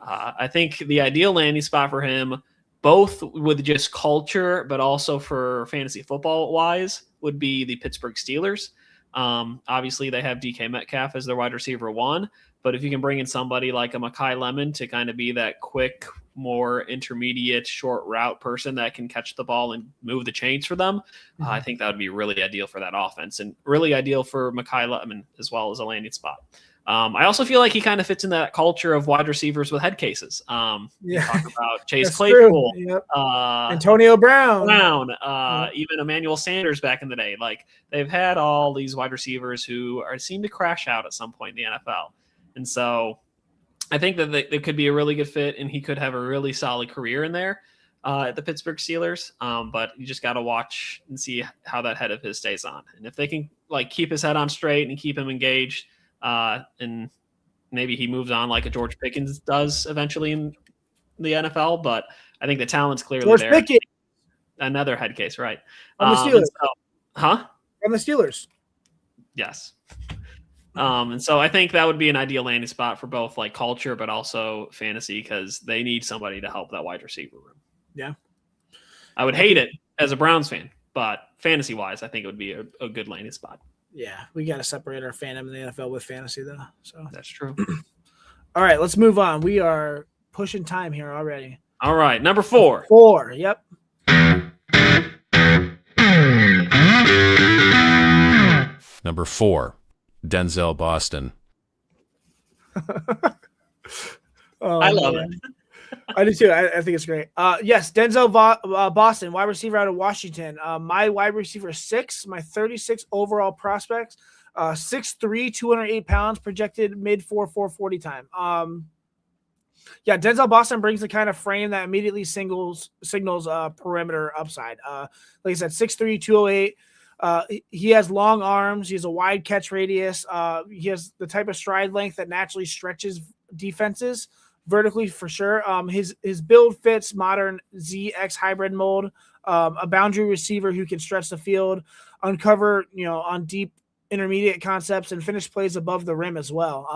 I think the ideal landing spot for him, both with just culture, but also for fantasy football wise, would be the Pittsburgh Steelers. Obviously they have DK Metcalf as their wide receiver 1, but if you can bring in somebody like a Makai Lemon to kind of be that quick, more intermediate short route person that can catch the ball and move the chains for them, I think that would be really ideal for that offense and really ideal for Makai Lemon as well as a landing spot. I also feel like he kind of fits in that culture of wide receivers with head cases. You talk about Chase Claypool, yep. Antonio Brown, even Emmanuel Sanders back in the day. Like, they've had all these wide receivers who seem to crash out at some point in the NFL. And so I think that they could be a really good fit, and he could have a really solid career in there at the Pittsburgh Steelers. But you just got to watch and see how that head of his stays on. And if they can like keep his head on straight and keep him engaged, and maybe he moves on like a George Pickens does eventually in the NFL. But I think the talent's clearly George there. Pickens. Another head case, right? On the Steelers. On the Steelers. Yes. And so I think that would be an ideal landing spot for both like culture, but also fantasy, because they need somebody to help that wide receiver room. Yeah. I would hate it as a Browns fan, but fantasy wise, I think it would be a good landing spot. Yeah. We got to separate our fandom in the NFL with fantasy though. So that's true. All right, let's move on. We are pushing time here already. All right. Number 4. 4. Yep. Number 4. Denzel Boston. I love it. I do too. I think it's great. Yes, Denzel Boston, wide receiver out of Washington. My wide receiver 6, my 36 overall prospects, 6'3", 208 pounds, projected mid 4.40 time. Yeah, Denzel Boston brings the kind of frame that immediately signals perimeter upside. Like I said, 6'3", 208. He has long arms. He has a wide catch radius. He has the type of stride length that naturally stretches defenses vertically for sure. His build fits modern ZX hybrid mold. A boundary receiver who can stretch the field, uncover on deep intermediate concepts, and finish plays above the rim as well.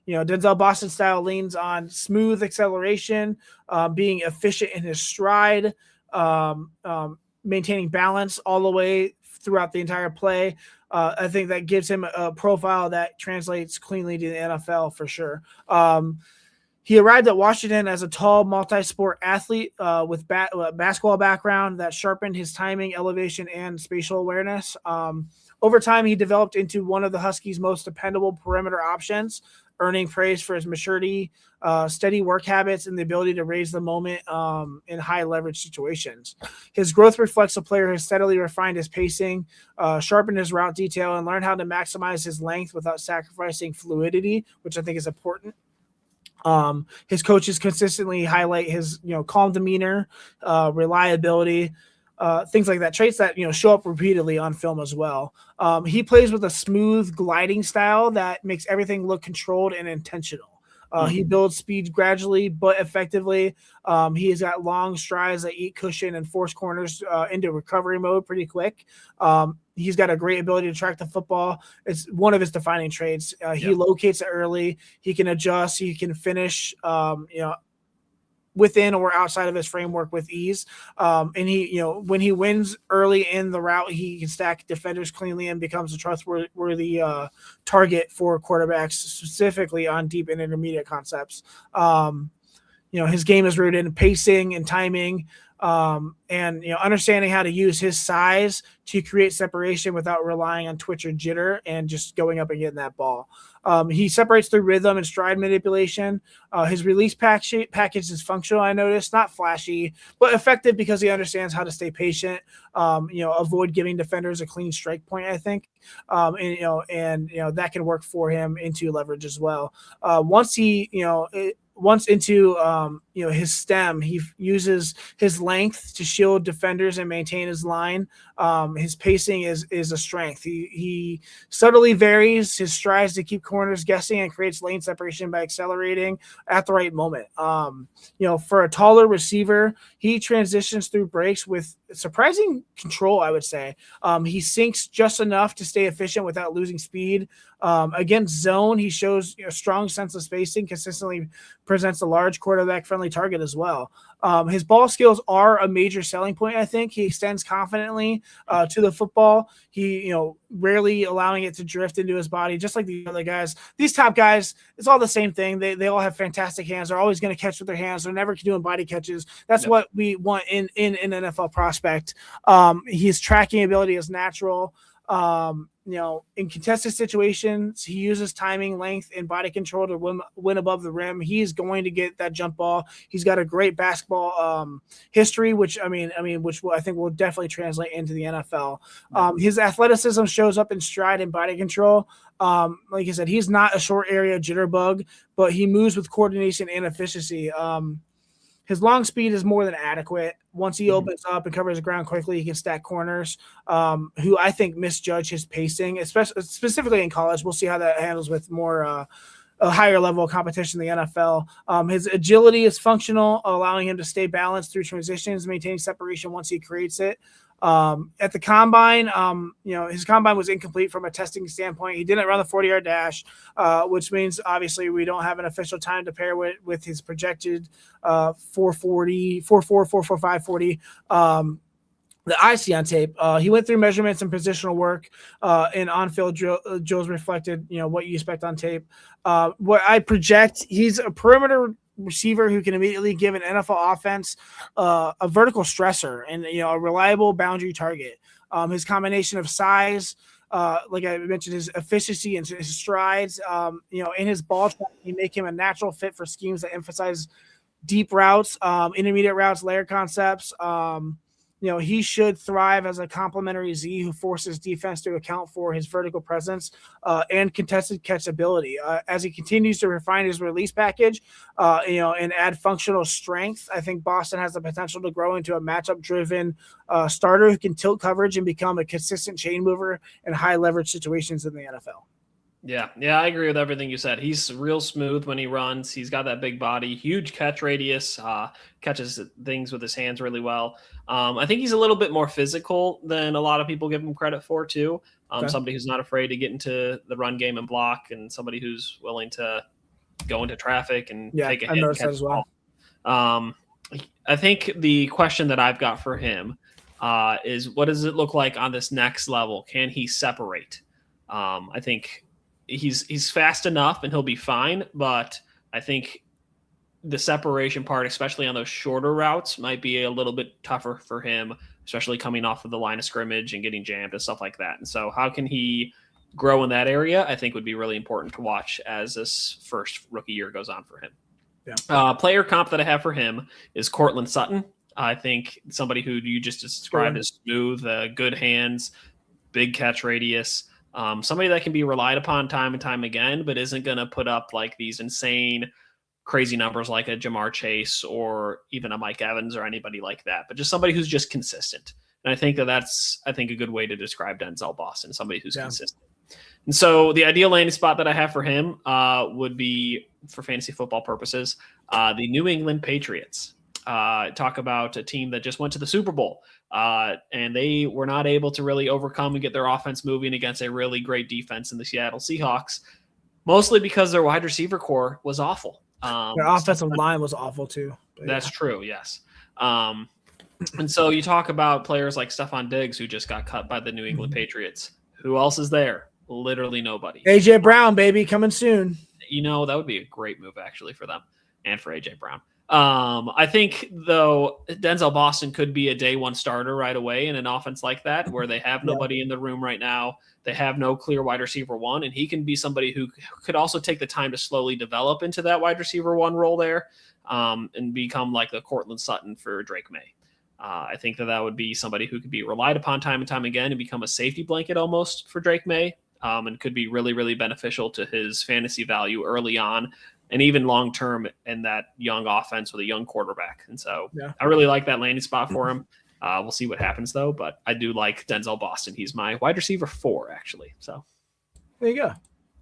Denzel Boston style leans on smooth acceleration, being efficient in his stride, maintaining balance all the way throughout the entire play. I think that gives him a profile that translates cleanly to the NFL for sure. He arrived at Washington as a tall, multi-sport athlete with basketball background that sharpened his timing, elevation, and spatial awareness. Over time, he developed into one of the Huskies' most dependable perimeter options, earning praise for his maturity, steady work habits, and the ability to raise the moment in high-leverage situations. His growth reflects a player who has steadily refined his pacing, sharpened his route detail, and learned how to maximize his length without sacrificing fluidity, which I think is important. His coaches consistently highlight his, calm demeanor, reliability, things like that, traits that, show up repeatedly on film as well. He plays with a smooth gliding style that makes everything look controlled and intentional. He builds speed gradually but effectively. He has got long strides that eat cushion and force corners into recovery mode pretty quick. He's got a great ability to track the football. It's one of his defining traits. He locates it early. He can adjust. He can finish, within or outside of his framework with ease. And he, when he wins early in the route, he can stack defenders cleanly and becomes a trustworthy target for quarterbacks, specifically on deep and intermediate concepts. his game is rooted in pacing and timing, and understanding how to use his size to create separation without relying on twitch or jitter and just going up and getting that ball. He separates through rhythm and stride manipulation. His release package is functional, I noticed, not flashy, but effective because he understands how to stay patient, avoid giving defenders a clean strike point, I think. And that can work for him into leverage as well. Once into his stem, he uses his length to shield defenders and maintain his line. His pacing is a strength. He subtly varies his strides to keep corners guessing and creates lane separation by accelerating at the right moment. For a taller receiver, he transitions through breaks with surprising control, I would say. He sinks just enough to stay efficient without losing speed. Against zone, he shows a strong sense of spacing, consistently presents a large quarterback-friendly target as well. His ball skills are a major selling point, I think. He extends confidently to the football. He, rarely allowing it to drift into his body, just like the other guys. These top guys, it's all the same thing. They all have fantastic hands. They're always going to catch with their hands. They're never doing body catches. That's what we want in an NFL prospect. His tracking ability is natural. In contested situations, he uses timing, length, and body control to win above the rim. He's going to get that jump ball. He's got a great basketball history, which I think will definitely translate into the NFL. His athleticism shows up in stride and body control. Like I said, he's not a short area jitterbug, but he moves with coordination and efficiency. His long speed is more than adequate. Once he opens up and covers the ground quickly, he can stack corners, who I think misjudge his pacing, especially specifically in college. We'll see how that handles with more a higher level of competition in the NFL. His agility is functional, allowing him to stay balanced through transitions, maintaining separation once he creates it. At the combine, his combine was incomplete from a testing standpoint. He didn't run the 40-yard dash, which means obviously we don't have an official time to pair with his projected 4.40, 4.4, 4.45, 40. That I see on tape. He went through measurements and positional work, and on-field drills reflected, what you expect on tape. What I project, he's a perimeter receiver who can immediately give an NFL offense a vertical stressor and a reliable boundary target. His combination of size, like I mentioned, his efficiency and his strides, in his ball tracking, make him a natural fit for schemes that emphasize deep routes, intermediate routes, layer concepts. He should thrive as a complementary Z who forces defense to account for his vertical presence and contested catch ability. As he continues to refine his release package, and add functional strength, I think Boston has the potential to grow into a matchup-driven starter who can tilt coverage and become a consistent chain mover in high-leverage situations in the NFL. Yeah, I agree with everything you said. He's real smooth when he runs. He's got that big body, huge catch radius, catches things with his hands really well. I think he's a little bit more physical than a lot of people give him credit for, too. Okay. Somebody who's not afraid to get into the run game and block, and somebody who's willing to go into traffic and take a hit. I noticed that as well. I think the question that I've got for him is, what does it look like on this next level? Can he separate? I think he's fast enough and he'll be fine, but I think the separation part, especially on those shorter routes, might be a little bit tougher for him, especially coming off of the line of scrimmage and getting jammed and stuff like that. And so how can he grow in that area, I think would be really important to watch as this first rookie year goes on for him. Yeah. Player comp that I have for him is Cortland Sutton. I think somebody who you just described as smooth, good hands, big catch radius, somebody that can be relied upon time and time again, but isn't going to put up like these insane, crazy numbers like a Jamar Chase or even a Mike Evans or anybody like that, but just somebody who's just consistent. And I think that's a good way to describe Denzel Boston, somebody who's consistent. And so the ideal landing spot that I have for him would be, for fantasy football purposes, the New England Patriots. Talk about a team that just went to the Super Bowl, and they were not able to really overcome and get their offense moving against a really great defense in the Seattle Seahawks, mostly because their wide receiver core was awful. Their offensive line was awful too. That's true, yes. And so you talk about players like Stephon Diggs, who just got cut by the New England Patriots. Who else is there? Literally nobody. AJ Brown, baby, coming soon. That would be a great move actually for them and for AJ Brown. I think, though, Denzel Boston could be a day one starter right away in an offense like that, where they have nobody in the room right now. They have no clear wide receiver one, and he can be somebody who could also take the time to slowly develop into that wide receiver one role there, and become like the Cortland Sutton for Drake May. I think that would be somebody who could be relied upon time and time again and become a safety blanket almost for Drake May, and could be really, really beneficial to his fantasy value early on and even long-term in that young offense with a young quarterback. And so I really like that landing spot for him. We'll see what happens though, but I do like Denzel Boston. He's my wide receiver 4 actually. So there you go.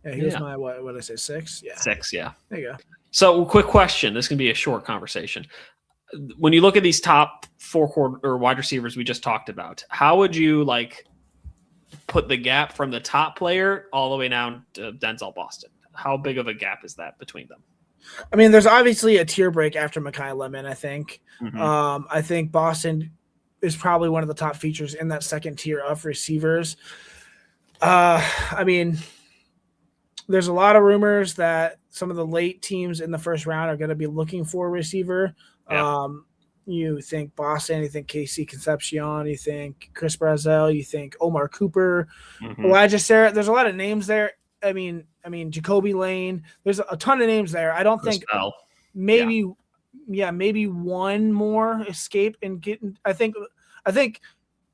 Yeah, he was my, what did I say, 6? Yeah. 6, yeah. There you go. So quick question. This can be a short conversation. When you look at these top 4 wide receivers we just talked about, how would you like put the gap from the top player all the way down to Denzel Boston? How big of a gap is that between them? I mean, there's obviously a tier break after Mekhi Lemon, I think. Mm-hmm. I think Boston is probably one of the top features in that second tier of receivers. I mean, there's a lot of rumors that some of the late teams in the first round are going to be looking for a receiver. Yeah. You think Boston, you think KC Concepcion, you think Chris Brazzell, you think Omar Cooper, Elijah Sarah. There's a lot of names there. I mean, Jacoby Lane. There's a ton of names there. I don't think maybe one more escape and get. I think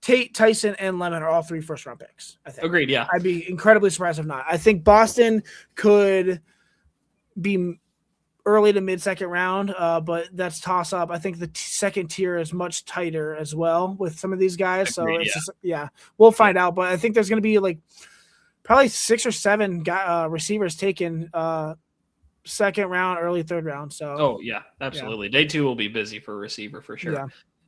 Tate, Tyson, and Lemon are all 3 first-round picks. I think. Agreed. Yeah, I'd be incredibly surprised if not. I think Boston could be early to mid-second round, but that's toss-up. I think the second tier is much tighter as well with some of these guys. Agreed, so it's just we'll find out. But I think there's going to be like probably 6 or 7 receivers taken second round, early third round. So absolutely. Day 2 will be busy for a receiver for sure. Yeah.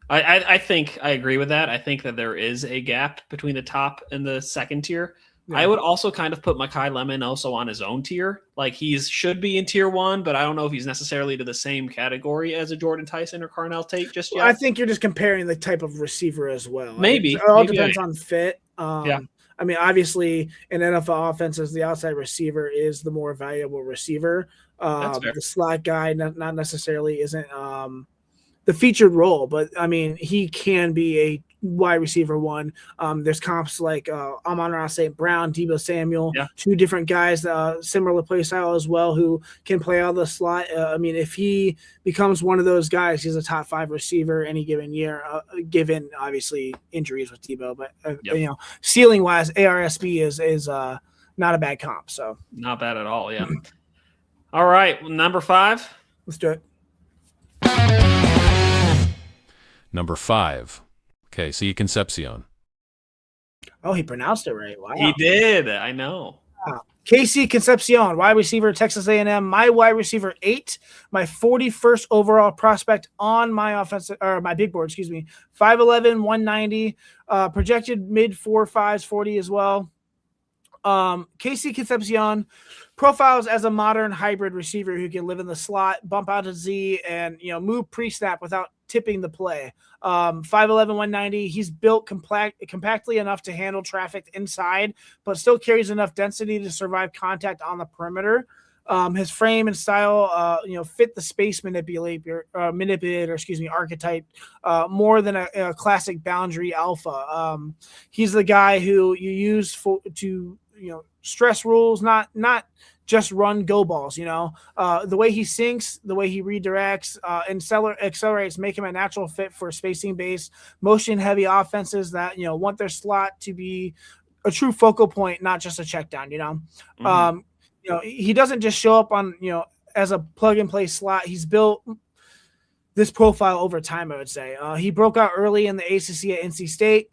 I think I agree with that. I think that there is a gap between the top and the second tier. Yeah. I would also kind of put Mekhi Lemon also on his own tier. Like should be in tier 1, but I don't know if he's necessarily to the same category as a Jordan Tyson or Carnell Tate just yet. I think you're just comparing the type of receiver as well. Maybe. It all depends on fit. I mean, obviously, in NFL offenses, the outside receiver is the more valuable receiver. The slot guy not necessarily isn't the featured role, but I mean, he can be a wide receiver 1. There's comps like Amon-Ra St. Brown, Deebo Samuel, 2 different guys, similar play style as well, who can play out the slot. I mean, if he becomes one of those guys, he's a top 5 receiver any given year, given obviously injuries with Deebo. But ceiling wise, ARSB is not a bad comp. So not bad at all. Yeah. All right, number 5. Let's do it. Number 5. Okay, see Concepcion. Oh, he pronounced it right. Wow. He did. I know. Wow. KC Concepcion, wide receiver, Texas A&M. My wide receiver 8, my 41st overall prospect on my my big board, 5'11", 190, projected mid 4.5s, 40 as well. KC Concepcion profiles as a modern hybrid receiver who can live in the slot, bump out to Z, and move pre-snap without tipping the play. 5'11", 190. He's built compactly enough to handle traffic inside, but still carries enough density to survive contact on the perimeter. His frame and style, fit the space manipulator, archetype more than a classic boundary alpha. He's the guy who you use to stress rules, not just run go balls. The way he sinks, the way he redirects, and accelerates make him a natural fit for spacing based, motion heavy offenses that want their slot to be a true focal point, not just a check down. He doesn't just show up on as a plug and play slot. He's built this profile over time, I would say. He broke out early in the ACC at NC State.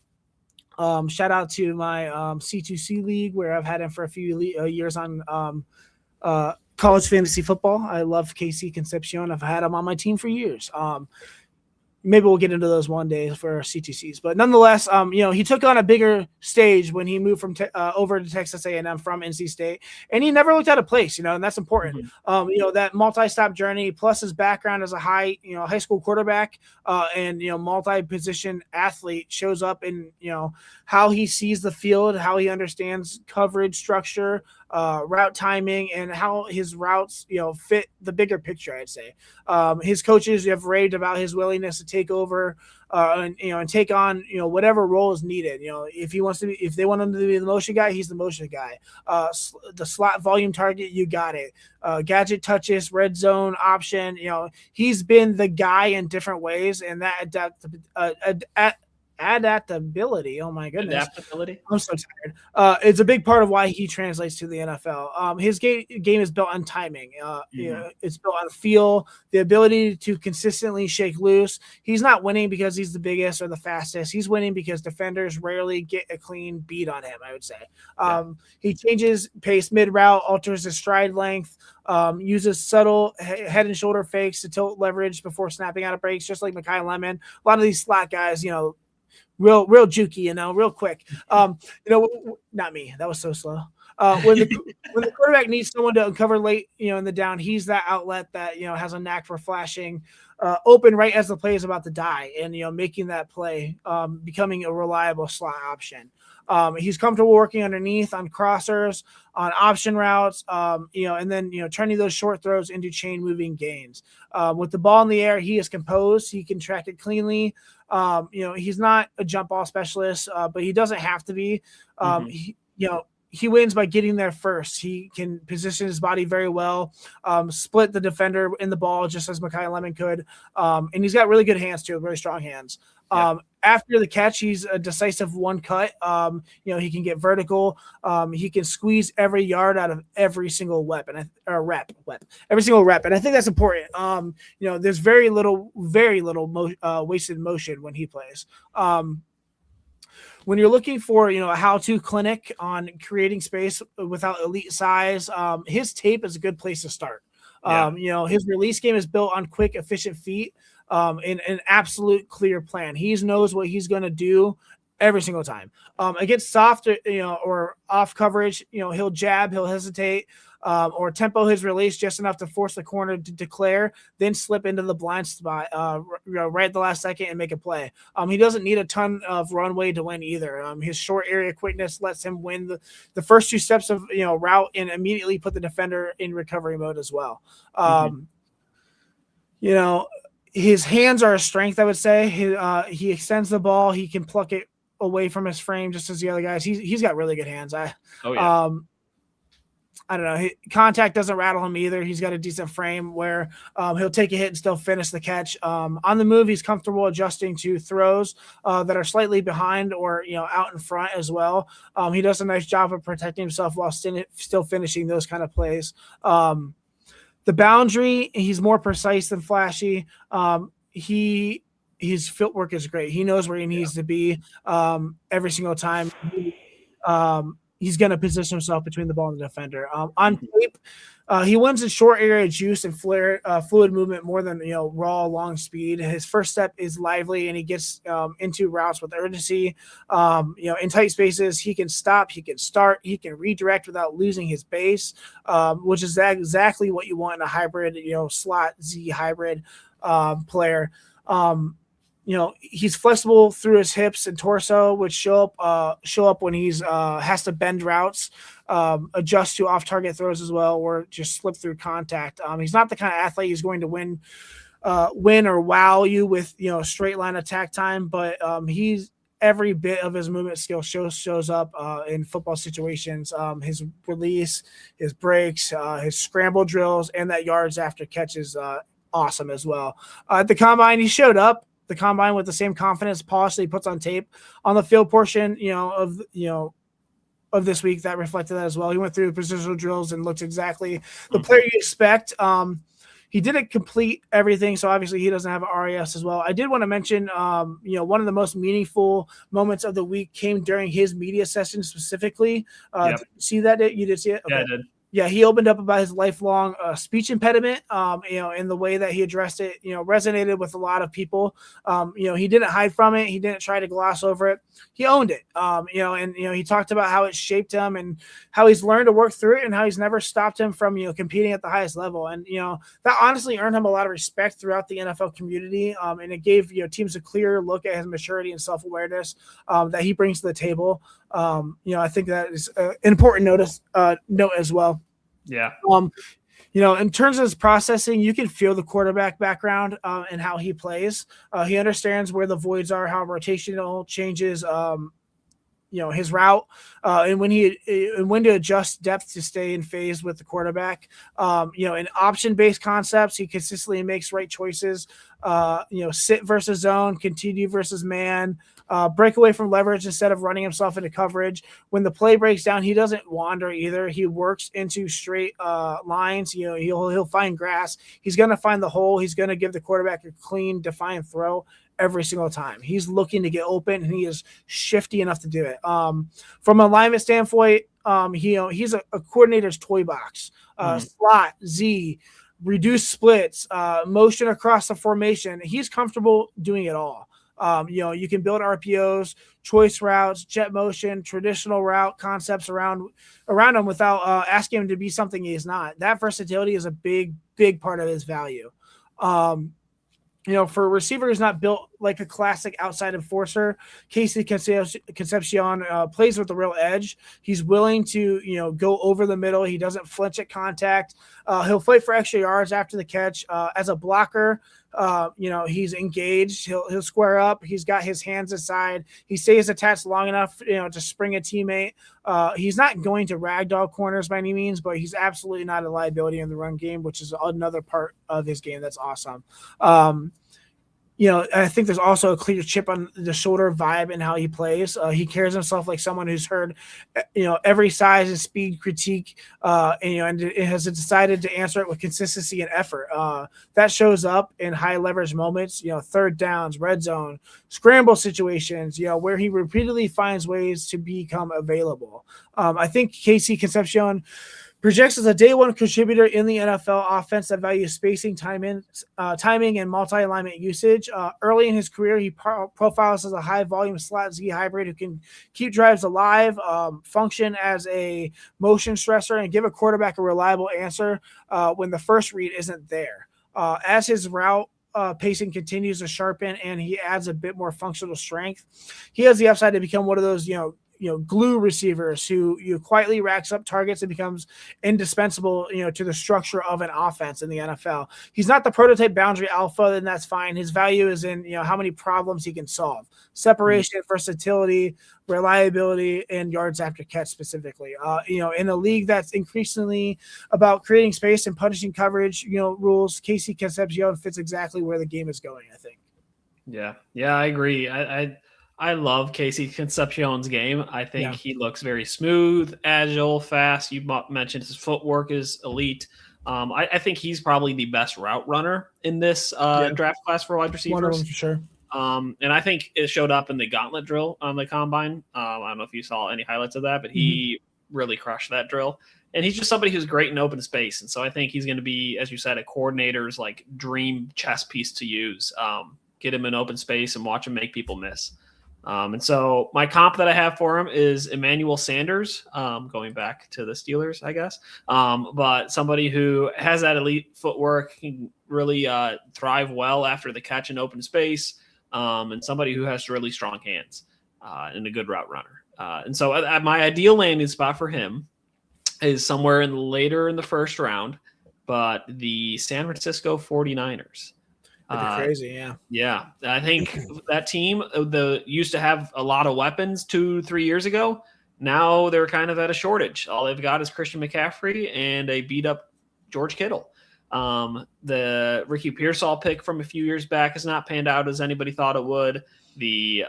Shout out to my C2C league where I've had him for a few years on college fantasy football. I love KC Concepcion. I've had him on my team for years. maybe we'll get into those one day for CTCs, but nonetheless, he took on a bigger stage when he moved from over to Texas A&M from NC State, and he never looked out of place, and that's important. That multi-stop journey plus his background as a high school quarterback, and multi-position athlete shows up in how he sees the field, how he understands coverage structure, route timing, and how his routes fit the bigger picture. I'd say his coaches have raved about his willingness to take over and take on whatever role is needed. If they want him to be the motion guy, he's the motion guy. The slot volume target, you got it. Gadget touches, red zone option. He's been the guy in different ways, and that adaptability. Oh my goodness. Adaptability. I'm so tired. It's a big part of why he translates to the NFL. His game is built on timing. It's built on feel, the ability to consistently shake loose. He's not winning because he's the biggest or the fastest. He's winning because defenders rarely get a clean beat on him, I would say. He changes pace mid-route, alters his stride length, uses subtle head and shoulder fakes to tilt leverage before snapping out of breaks, just like Mekhi Lemon. A lot of these slot guys, real jukey, real quick. Not me. That was so slow. When the quarterback needs someone to uncover late, in the down, he's that outlet that has a knack for flashing open right as the play is about to die, and making that play, becoming a reliable slot option. He's comfortable working underneath on crossers, on option routes, and then turning those short throws into chain moving gains. With the ball in the air, he is composed. He can track it cleanly. He's not a jump ball specialist, but he doesn't have to be. He wins by getting there first. He can position his body very well, split the defender in the ball just as Mekhi Lemon could. And he's got really good hands too, very strong hands. After the catch, he's a decisive one cut. He can get vertical. He can squeeze every yard out of every single every single rep. And I think that's important. There's very little wasted motion when he plays. When you're looking for, a how-to clinic on creating space without elite size, his tape is a good place to start. His release game is built on quick, efficient feet, and an absolute clear plan. He knows what he's going to do every single time. Against soft, or off coverage, he'll jab, he'll hesitate, or tempo his release just enough to force the corner to declare, then slip into the blind spot right at the last second and make a play. He doesn't need a ton of runway to win either. His short area quickness lets him win the first two steps of route and immediately put the defender in recovery mode as well. His hands are a strength, I would say. He extends the ball. He can pluck it away from his frame just as the other guys. He's got really good hands. I don't know. Contact doesn't rattle him either. He's got a decent frame where he'll take a hit and still finish the catch. On the move, he's comfortable adjusting to throws that are slightly behind or out in front as well. He does a nice job of protecting himself while still finishing those kind of plays. The boundary, he's more precise than flashy. His footwork is great. He knows where he needs to be every single time. He's going to position himself between the ball and the defender. On tape, he wins in short area juice and fluid movement more than raw long speed. His first step is lively, and he gets into routes with urgency. In tight spaces, he can stop, he can start, he can redirect without losing his base, which is exactly what you want in a hybrid, slot Z hybrid player. He's flexible through his hips and torso, which show up when he's has to bend routes, adjust to off-target throws as well, or just slip through contact. He's not the kind of athlete who's going to win or wow you with straight line attack time, but he's every bit of his movement skill shows up in football situations. His release, his breaks, his scramble drills, and that yards after catch is awesome as well. At the combine, he showed up. The combine with the same confidence polish that he puts on tape on the field portion, of this week that reflected that as well. He went through the positional drills and looked exactly the player you expect. He didn't complete everything, so obviously he doesn't have an RAS as well. I did want to mention, one of the most meaningful moments of the week came during his media session specifically. Did you see that? You did see it? Okay. Yeah, I did. Yeah, he opened up about his lifelong speech impediment, and the way that he addressed it, resonated with a lot of people. He didn't hide from it. He didn't try to gloss over it. He owned it, he talked about how it shaped him and how he's learned to work through it and how he's never stopped him from, competing at the highest level. And, that honestly earned him a lot of respect throughout the NFL community. And it gave, teams a clear look at his maturity and self-awareness that he brings to the table. I think that is an important note as well. Yeah. In terms of his processing, you can feel the quarterback background and how he plays. He understands where the voids are, how rotational changes, his route, and when to adjust depth to stay in phase with the quarterback. In option-based concepts, he consistently makes right choices. Sit versus zone, continue versus man, break away from leverage instead of running himself into coverage. When the play breaks down, he doesn't wander either. He works into straight lines. He'll find grass. He's going to find the hole. He's going to give the quarterback a clean, defined throw every single time. He's looking to get open, and he is shifty enough to do it. From an alignment standpoint, he's a coordinator's toy box. Slot, Z, reduce splits, motion across the formation. He's comfortable doing it all. You can build RPOs, choice routes, jet motion, traditional route concepts around him without asking him to be something he is not. That versatility is a big, big part of his value. For a receiver who's not built like a classic outside enforcer, Casey Concepcion plays with the real edge. He's willing to, go over the middle. He doesn't flinch at contact. He'll fight for extra yards after the catch. As a blocker, he's engaged. He'll square up. He's got his hands aside. He stays attached long enough, to spring a teammate. He's not going to ragdoll corners by any means, but he's absolutely not a liability in the run game, which is another part of his game that's awesome. I think there's also a clear chip on the shoulder vibe in how he plays. He carries himself like someone who's heard, every size and speed critique, and has decided to answer it with consistency and effort. That shows up in high leverage moments, third downs, red zone, scramble situations, where he repeatedly finds ways to become available. I think Casey Concepcion projects as a day one contributor in the NFL offense that values spacing, timing, and multi-alignment usage. Early in his career, he profiles as a high-volume slot Z hybrid who can keep drives alive, function as a motion stressor, and give a quarterback a reliable answer when the first read isn't there. As his route pacing continues to sharpen and he adds a bit more functional strength, he has the upside to become one of those, glue receivers who quietly racks up targets and becomes indispensable, to the structure of an offense in the NFL. He's not the prototype boundary alpha, and that's fine. His value is in, how many problems he can solve. Separation, versatility, reliability, and yards after catch specifically. In a league that's increasingly about creating space and punishing coverage, rules, Casey Concepcion fits exactly where the game is going, I think. Yeah, I agree. I love Casey Concepcion's game. I think he looks very smooth, agile, fast. You mentioned his footwork is elite. I think he's probably the best route runner in this draft class for wide receivers. One of them for sure. And I think it showed up in the gauntlet drill on the combine. I don't know if you saw any highlights of that, but he really crushed that drill. And he's just somebody who's great in open space. And so I think he's going to be, as you said, a coordinator's like dream chess piece to use. Get him in open space and watch him make people miss. And so my comp that I have for him is Emmanuel Sanders, going back to the Steelers, I guess. But somebody who has that elite footwork, can really thrive well after the catch in open space, and somebody who has really strong hands and a good route runner. And so my ideal landing spot for him is somewhere later in the first round, but the San Francisco 49ers. That'd be crazy, yeah. Yeah, I think that team used to have a lot of weapons 2-3 years ago. Now they're kind of at a shortage. All they've got is Christian McCaffrey and a beat-up George Kittle. The Ricky Pearsall pick from a few years back has not panned out as anybody thought it would. The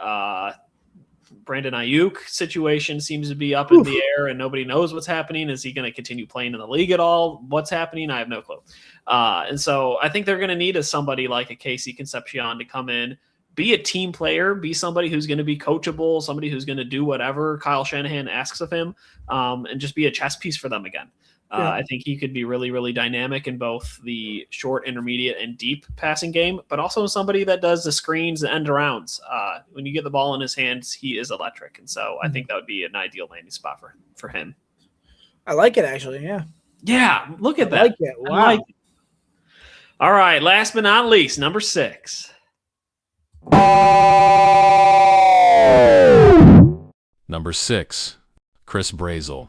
Brandon Ayuk situation seems to be up in the air and nobody knows what's happening. Is he going to continue playing in the league at all? What's happening? I have no clue. And so I think they're going to need somebody like a Casey Concepcion to come in, be a team player, be somebody who's going to be coachable, somebody who's going to do whatever Kyle Shanahan asks of him, and just be a chess piece for them again. I think he could be really, really dynamic in both the short, intermediate, and deep passing game, but also somebody that does the screens and end arounds. When you get the ball in his hands, he is electric. And so I think that would be an ideal landing spot for him. I like it, actually. Yeah. Yeah. Look at that. I like it. Wow. Like it. All right. Last but not least, number 6. Number 6, Chris Brazel.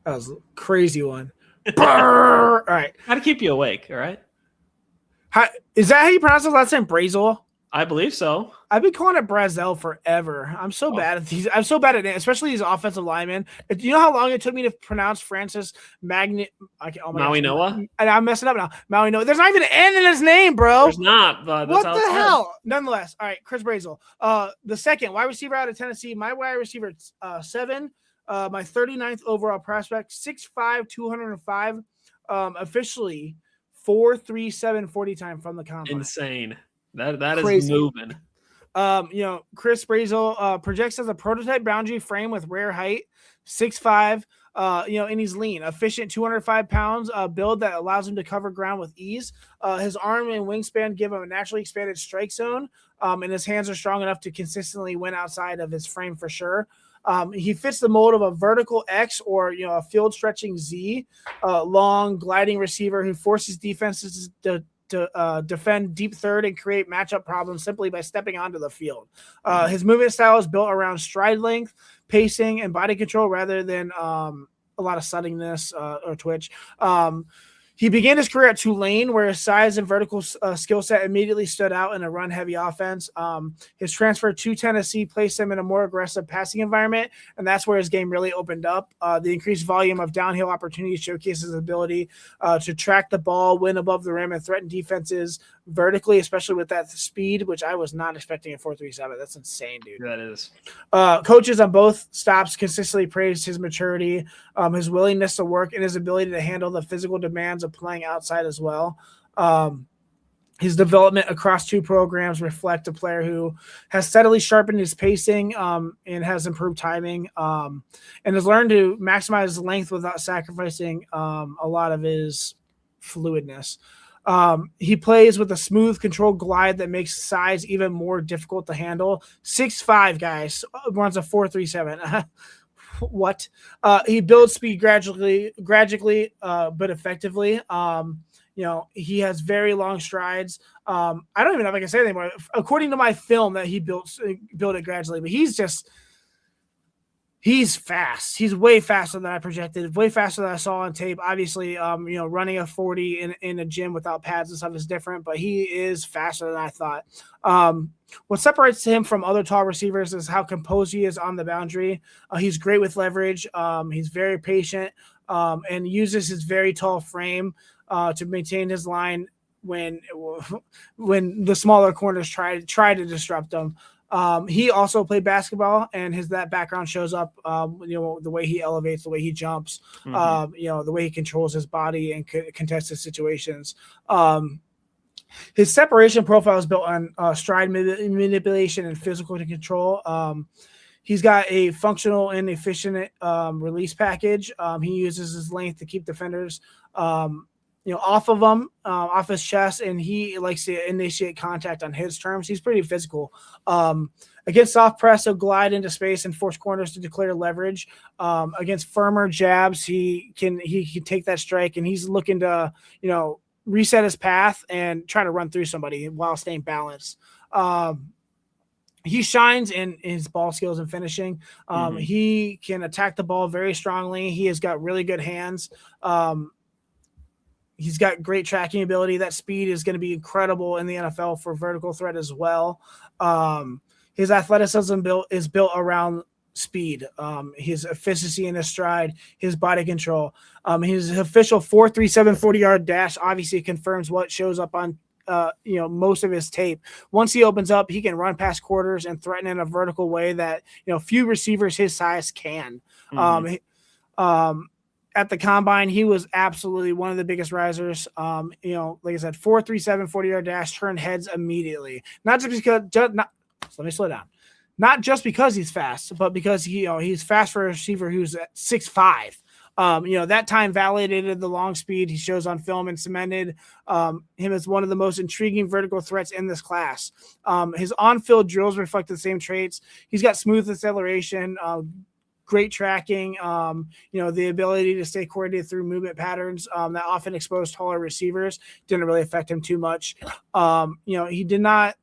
That was a crazy one. All right. How to keep you awake, all right? Is that how you pronounce his last name? Brazel? I believe so. I've been calling it Brazel forever. I'm so bad at these. I'm so bad at it, especially these offensive linemen. Do you know how long it took me to pronounce Francis Maui Noah? And I'm messing up now. Maui Noah. There's not even an N in his name, bro. There's not. But what the hell? Nonetheless, all right, Chris Brazel. The second wide receiver out of Tennessee. My wide receiver 7. My 39th overall prospect, 6'5", 205. Officially 4.37 40 time from the combine. Insane. That is moving. Chris Brazel projects as a prototype boundary frame with rare height, 6'5", and he's lean, efficient, 205 pounds, build that allows him to cover ground with ease. His arm and wingspan give him a naturally expanded strike zone, and his hands are strong enough to consistently win outside of his frame for sure. He fits the mold of a vertical X or, a field stretching Z, long gliding receiver who forces defenses to defend deep third and create matchup problems simply by stepping onto the field. His movement style is built around stride length, pacing, and body control rather than a lot of suddiness or twitch. He began his career at Tulane, where his size and vertical skill set immediately stood out in a run-heavy offense. His transfer to Tennessee placed him in a more aggressive passing environment, and that's where his game really opened up. The increased volume of downhill opportunities showcases his ability to track the ball, win above the rim, and threaten defenses vertically, especially with that speed, which I was not expecting at 4.37. That's insane, dude. That is. Coaches on both stops consistently praised his maturity, his willingness to work, and his ability to handle the physical demands of playing outside as well. His development across 2 programs reflect a player who has steadily sharpened his pacing and has improved timing and has learned to maximize his length without sacrificing a lot of his fluidness. He plays with a smooth, controlled glide that makes size even more difficult to handle. 6'5", guys, runs a 4.37. What? He builds speed gradually, but effectively. He has very long strides. I don't even know if I can say it anymore. According to my film, that he built it gradually, but he's fast. He's way faster than I projected, way faster than I saw on tape. Obviously, running a 40 in a gym without pads and stuff is different, but he is faster than I thought. What separates him from other tall receivers is how composed he is on the boundary. He's great with leverage. He's very patient and uses his very tall frame to maintain his line when the smaller corners try to disrupt him. He also played basketball, and that background shows up, the way he elevates, the way he jumps, the way he controls his body and contested situations. His separation profile is built on stride manipulation and physical control. He's got a functional and efficient release package. He uses his length to keep defenders off of him, off his chest, and he likes to initiate contact on his terms. He's pretty physical. Against soft press, he'll glide into space and force corners to declare leverage. Against firmer jabs, he can take that strike, and he's looking to, reset his path and try to run through somebody while staying balanced. He shines in his ball skills and finishing. He can attack the ball very strongly. He has got really good hands. He's got great tracking ability. That speed is going to be incredible in the NFL for vertical threat as well. His athleticism is built around speed, his efficiency in his stride, his body control. His official 4.37 40-yard dash obviously confirms what shows up on most of his tape. Once he opens up, he can run past quarters and threaten in a vertical way that few receivers his size can. At the combine, he was absolutely one of the biggest risers. Like I said, 4.37 40-yard dash, turned heads immediately. Not just because, let me slow down. Not just because he's fast, but because he's fast for a receiver who's at 6'5". That time validated the long speed he shows on film and cemented him as one of the most intriguing vertical threats in this class. His on-field drills reflect the same traits. He's got smooth acceleration, great tracking, the ability to stay coordinated through movement patterns that often expose taller receivers. Didn't really affect him too much. He did not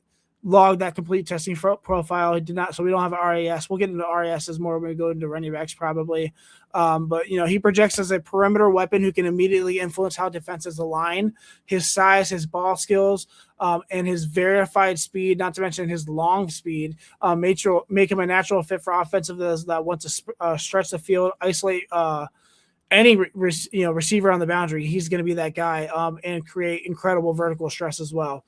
log that complete testing profile. He did not, so we don't have an RAS. We'll get into RASs more when we go into running backs probably. But he projects as a perimeter weapon who can immediately influence how defenses align. His size, his ball skills, and his verified speed, not to mention his long speed, make him a natural fit for offensives that want to stretch the field, isolate any receiver on the boundary. He's going to be that guy and create incredible vertical stress as well.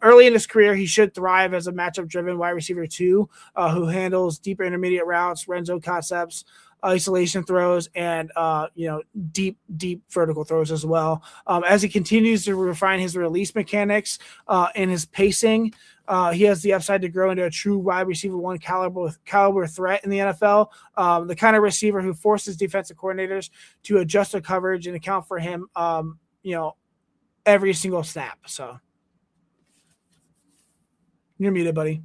Early in his career, he should thrive as a matchup-driven wide receiver 2 who handles deeper intermediate routes, red zone concepts, isolation throws, and deep vertical throws as well. As he continues to refine his release mechanics and his pacing, he has the upside to grow into a true wide receiver 1 caliber threat in the NFL. The kind of receiver who forces defensive coordinators to adjust their coverage and account for him, every single snap. So you're muted, buddy.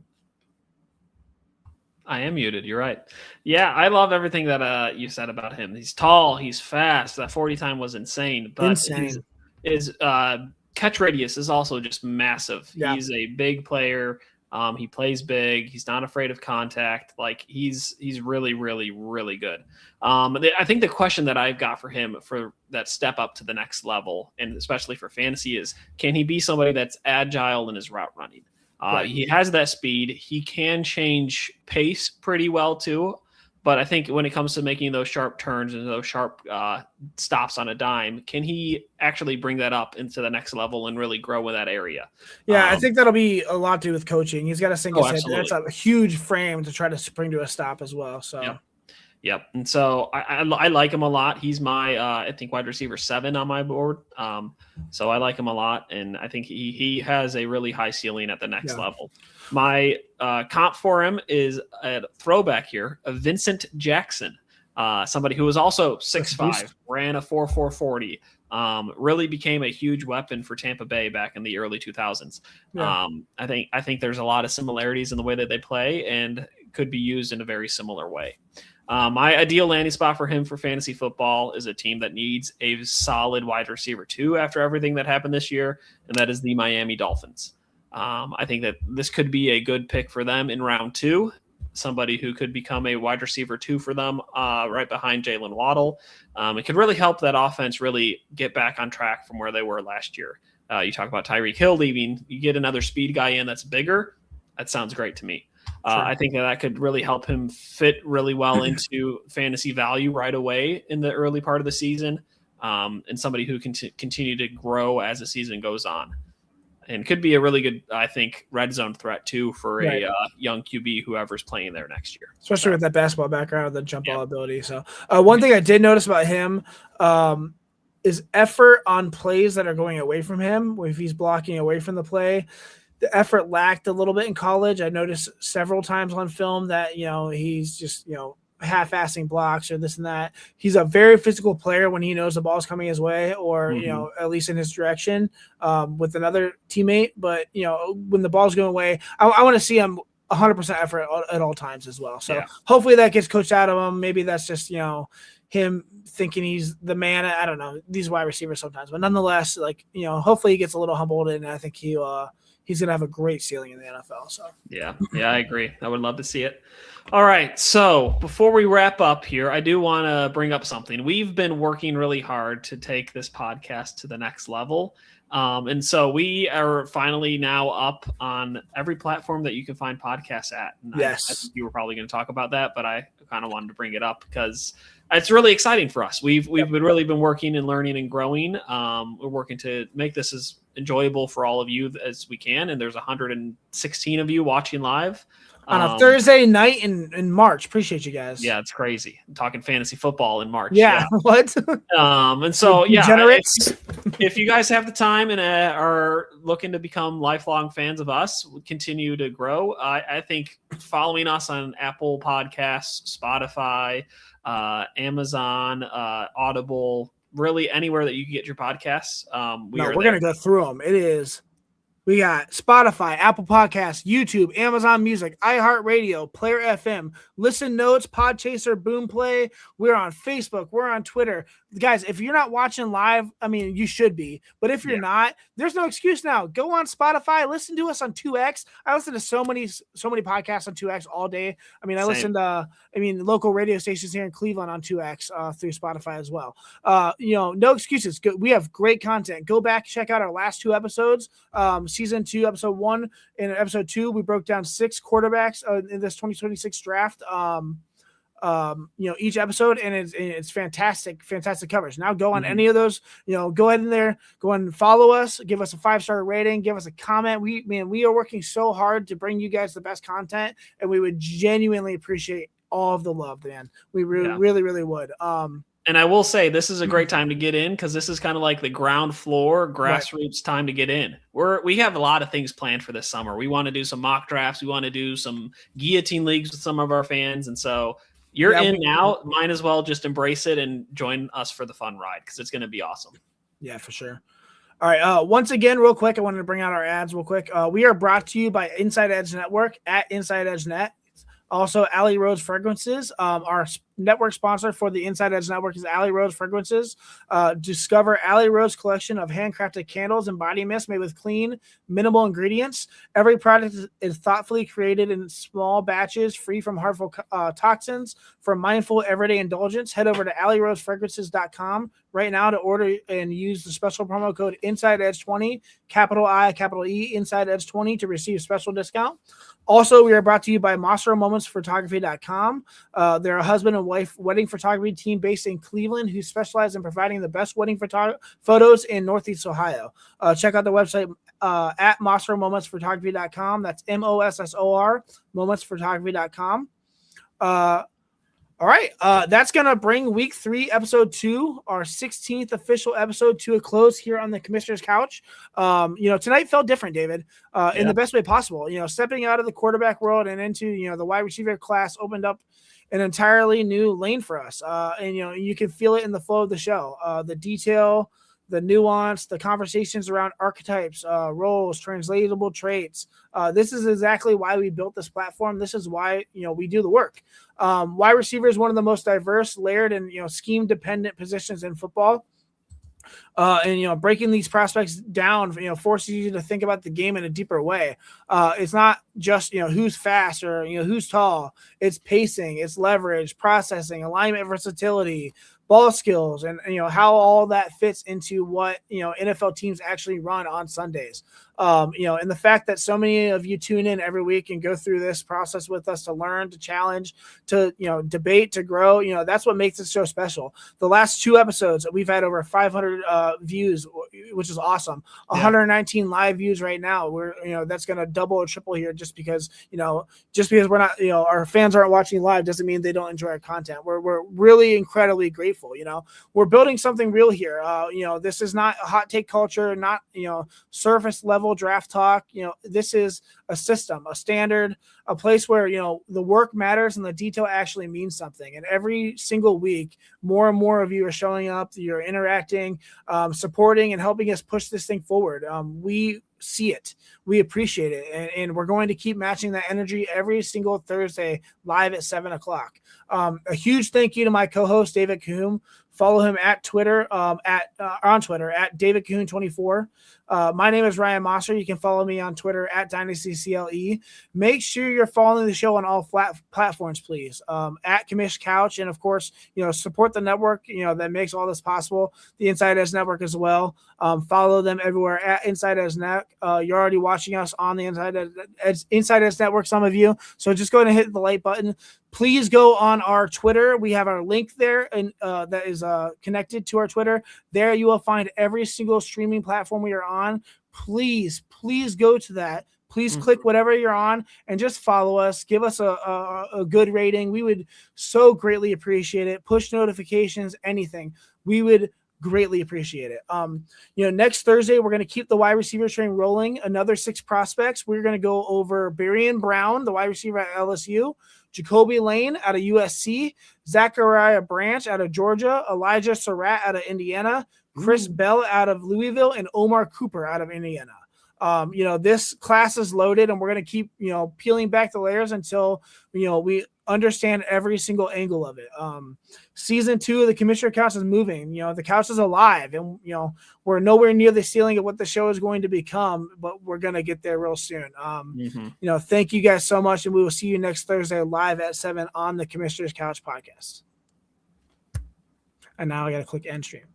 I am muted. You're right. Yeah, I love everything that you said about him. He's tall. He's fast. That 40 time was insane. But his catch radius is also just massive. Yeah. He's a big player. He plays big. He's not afraid of contact. Like he's really, really, really good. I think the question that I've got for him for that step up to the next level, and especially for fantasy, is can he be somebody that's agile in his route running? Right. He has that speed. He can change pace pretty well too. But I think when it comes to making those sharp turns and those sharp stops on a dime, can he actually bring that up into the next level and really grow in that area? Yeah, I think that'll be a lot to do with coaching. He's got to sink his head. That's a huge frame to try to spring to a stop as well. So. Yep. And so I like him a lot. He's my, I think, wide receiver 7 on my board. So I like him a lot. And I think he has a really high ceiling at the next level. My comp for him is a throwback here of Vincent Jackson, somebody who was also 6'5", ran a 4.40, really became a huge weapon for Tampa Bay back in the early 2000s. Yeah. I think there's a lot of similarities in the way that they play and could be used in a very similar way. My ideal landing spot for him for fantasy football is a team that needs a solid wide receiver 2 after everything that happened this year, and that is the Miami Dolphins. I think that this could be a good pick for them in round 2, somebody who could become a wide receiver 2 for them right behind Jalen Waddle. It could really help that offense really get back on track from where they were last year. You talk about Tyreek Hill leaving, you get another speed guy in that's bigger. That sounds great to me. Sure. I think that could really help him fit really well into fantasy value right away in the early part of the season, and somebody who can continue to grow as the season goes on. And could be a really good, I think, red zone threat, too, for a young QB, whoever's playing there next year. Especially with that basketball background, the jump ball ability. So one thing I did notice about him is effort on plays that are going away from him. If he's blocking away from the play, the effort lacked a little bit in college. I noticed several times on film that, he's just, half-assing blocks or this and that. He's a very physical player when he knows the ball's coming his way or, at least in his direction with another teammate. But, when the ball's going away, I want to see him 100% effort at all times as well. So hopefully that gets coached out of him. Maybe that's just, him thinking he's the man. I don't know, these wide receivers sometimes. But nonetheless, hopefully he gets a little humbled, and I think he's going to have a great ceiling in the NFL. So yeah, I agree. I would love to see it. All right. So before we wrap up here, I do want to bring up something. We've been working really hard to take this podcast to the next level. And so we are finally now up on every platform that you can find podcasts at. And yes. I think you were probably going to talk about that, but I kind of wanted to bring it up because it's really exciting for us. We've really been working and learning and growing. We're working to make this as enjoyable for all of you as we can. And there's 116 of you watching live on a Thursday night in March. Appreciate you guys. Yeah, it's crazy. I'm talking fantasy football in March. Yeah. What? And so, if you guys have the time and are looking to become lifelong fans of us, continue to grow. I think following us on Apple Podcasts, Spotify, Amazon, Audible, really anywhere that you can get your podcasts. We're going to go through them. We got Spotify, Apple Podcasts, YouTube, Amazon Music, iHeartRadio, Player FM, Listen Notes, Podchaser, Boomplay. We're on Facebook. We're on Twitter. Guys, if you're not watching live, I mean, you should be. But if you're not, there's no excuse now. Go on Spotify. Listen to us on 2X. I listen to so many podcasts on 2X all day. I mean, I listen to local radio stations here in Cleveland on 2X through Spotify as well. No excuses. We have great content. Go back, check out our last 2 episodes. Season 2, episode 1 and episode 2, we broke down 6 quarterbacks in this 2026 draft. Each episode, and it's fantastic coverage. Now go on any of those, go ahead in there, go and follow us, give us a 5-star rating, give us a comment. We are working so hard to bring you guys the best content, and we would genuinely appreciate all of the love, man. We really, really would. And I will say this is a great time to get in, because this is kind of like the ground floor, grassroots time to get in. We have a lot of things planned for this summer. We want to do some mock drafts. We want to do some guillotine leagues with some of our fans. And so you're in now. Might as well just embrace it and join us for the fun ride, because it's going to be awesome. Yeah, for sure. All right. Once again, real quick, I wanted to bring out our ads real quick. We are brought to you by Inside Edge Network at Inside Edge Net. Also, Alley Rose Fragrances. Our network sponsor for the Inside Edge Network is Alley Rose Fragrances. Discover Alley Rose collection of handcrafted candles and body mist made with clean, minimal ingredients. Every product is thoughtfully created in small batches, free from harmful toxins. For mindful everyday indulgence, head over to AlleyRoseFragrances.com right now to order and use the special promo code InsideEdge20, capital I, capital E, InsideEdge20 to receive special discount. Also, we are brought to you by MonsterMomentsPhotography.com. They're a husband and wife wedding photography team based in Cleveland who specialize in providing the best wedding photos in Northeast Ohio. Check out the website at MonsterMomentsPhotography.com. That's MOSSOR, MomentsPhotography.com. All right, that's going to bring week 3, episode 2, our 16th official episode, to a close here on the Commissioner's Couch. Tonight felt different, David, in the best way possible. Stepping out of the quarterback world and into, the wide receiver class opened up an entirely new lane for us. And you can feel it in the flow of the show, the detail, the nuance, the conversations around archetypes, roles, translatable traits. This is exactly why we built this platform. This is why, we do the work. Wide receiver is one of the most diverse, layered, and, scheme-dependent positions in football. Breaking these prospects down, forces you to think about the game in a deeper way. It's not just, who's fast or, who's tall. It's pacing, it's leverage, processing, alignment, versatility, ball skills, and how all that fits into what NFL teams actually run on Sundays. And the fact that so many of you tune in every week and go through this process with us to learn, to challenge, to debate, to grow, that's what makes it so special. The last 2 episodes, we've had over 500 views, which is awesome. 119 live views right now. We're that's going to double or triple here just because we're not our fans aren't watching live doesn't mean they don't enjoy our content. We're really incredibly grateful. We're building something real here. This is not a hot take culture, not surface level draft talk. This is a system, a standard, a place where the work matters and the detail actually means something. And every single week, more and more of you are showing up. You're interacting, supporting, and helping us push this thing forward. We see it, we appreciate it, and we're going to keep matching that energy every single Thursday live at 7:00. A huge thank you to my co-host David Cahoon. Follow him at Twitter, on Twitter at David Cahoon 24. My name is Ryan Mosser. You can follow me on Twitter at DynastyCLE. Make sure you're following the show on all platforms, please. At Commish Couch, and of course, support the network, that makes all this possible. The Inside Edge Network as well. Follow them everywhere at Inside Edge Net. You're already watching us on the Inside Edge Network, some of you. So just go ahead and hit the like button. Please go on our Twitter. We have our link there, and that is connected to our Twitter. There you will find every single streaming platform we are on. Please go to that. Please click whatever you're on and just follow us. Give us a good rating. We would so greatly appreciate it. Push notifications, anything. We would Greatly appreciate it. Next Thursday, we're going to keep the wide receiver train rolling. Another 6 prospects. We're going to go over Barian Brown, the wide receiver at LSU, Jacoby Lane out of USC, Zachariah Branch out of Georgia, Elijah Surratt out of Indiana, Chris Bell out of Louisville, and Omar Cooper out of Indiana. This class is loaded, and we're going to keep, peeling back the layers until, we understand every single angle of it. Season 2 of the Commissioner Couch is moving. The couch is alive, and, we're nowhere near the ceiling of what the show is going to become, but we're going to get there real soon. Thank you guys so much, and we will see you next Thursday live at 7 on the Commissioner's Couch podcast. And now I got to click end stream.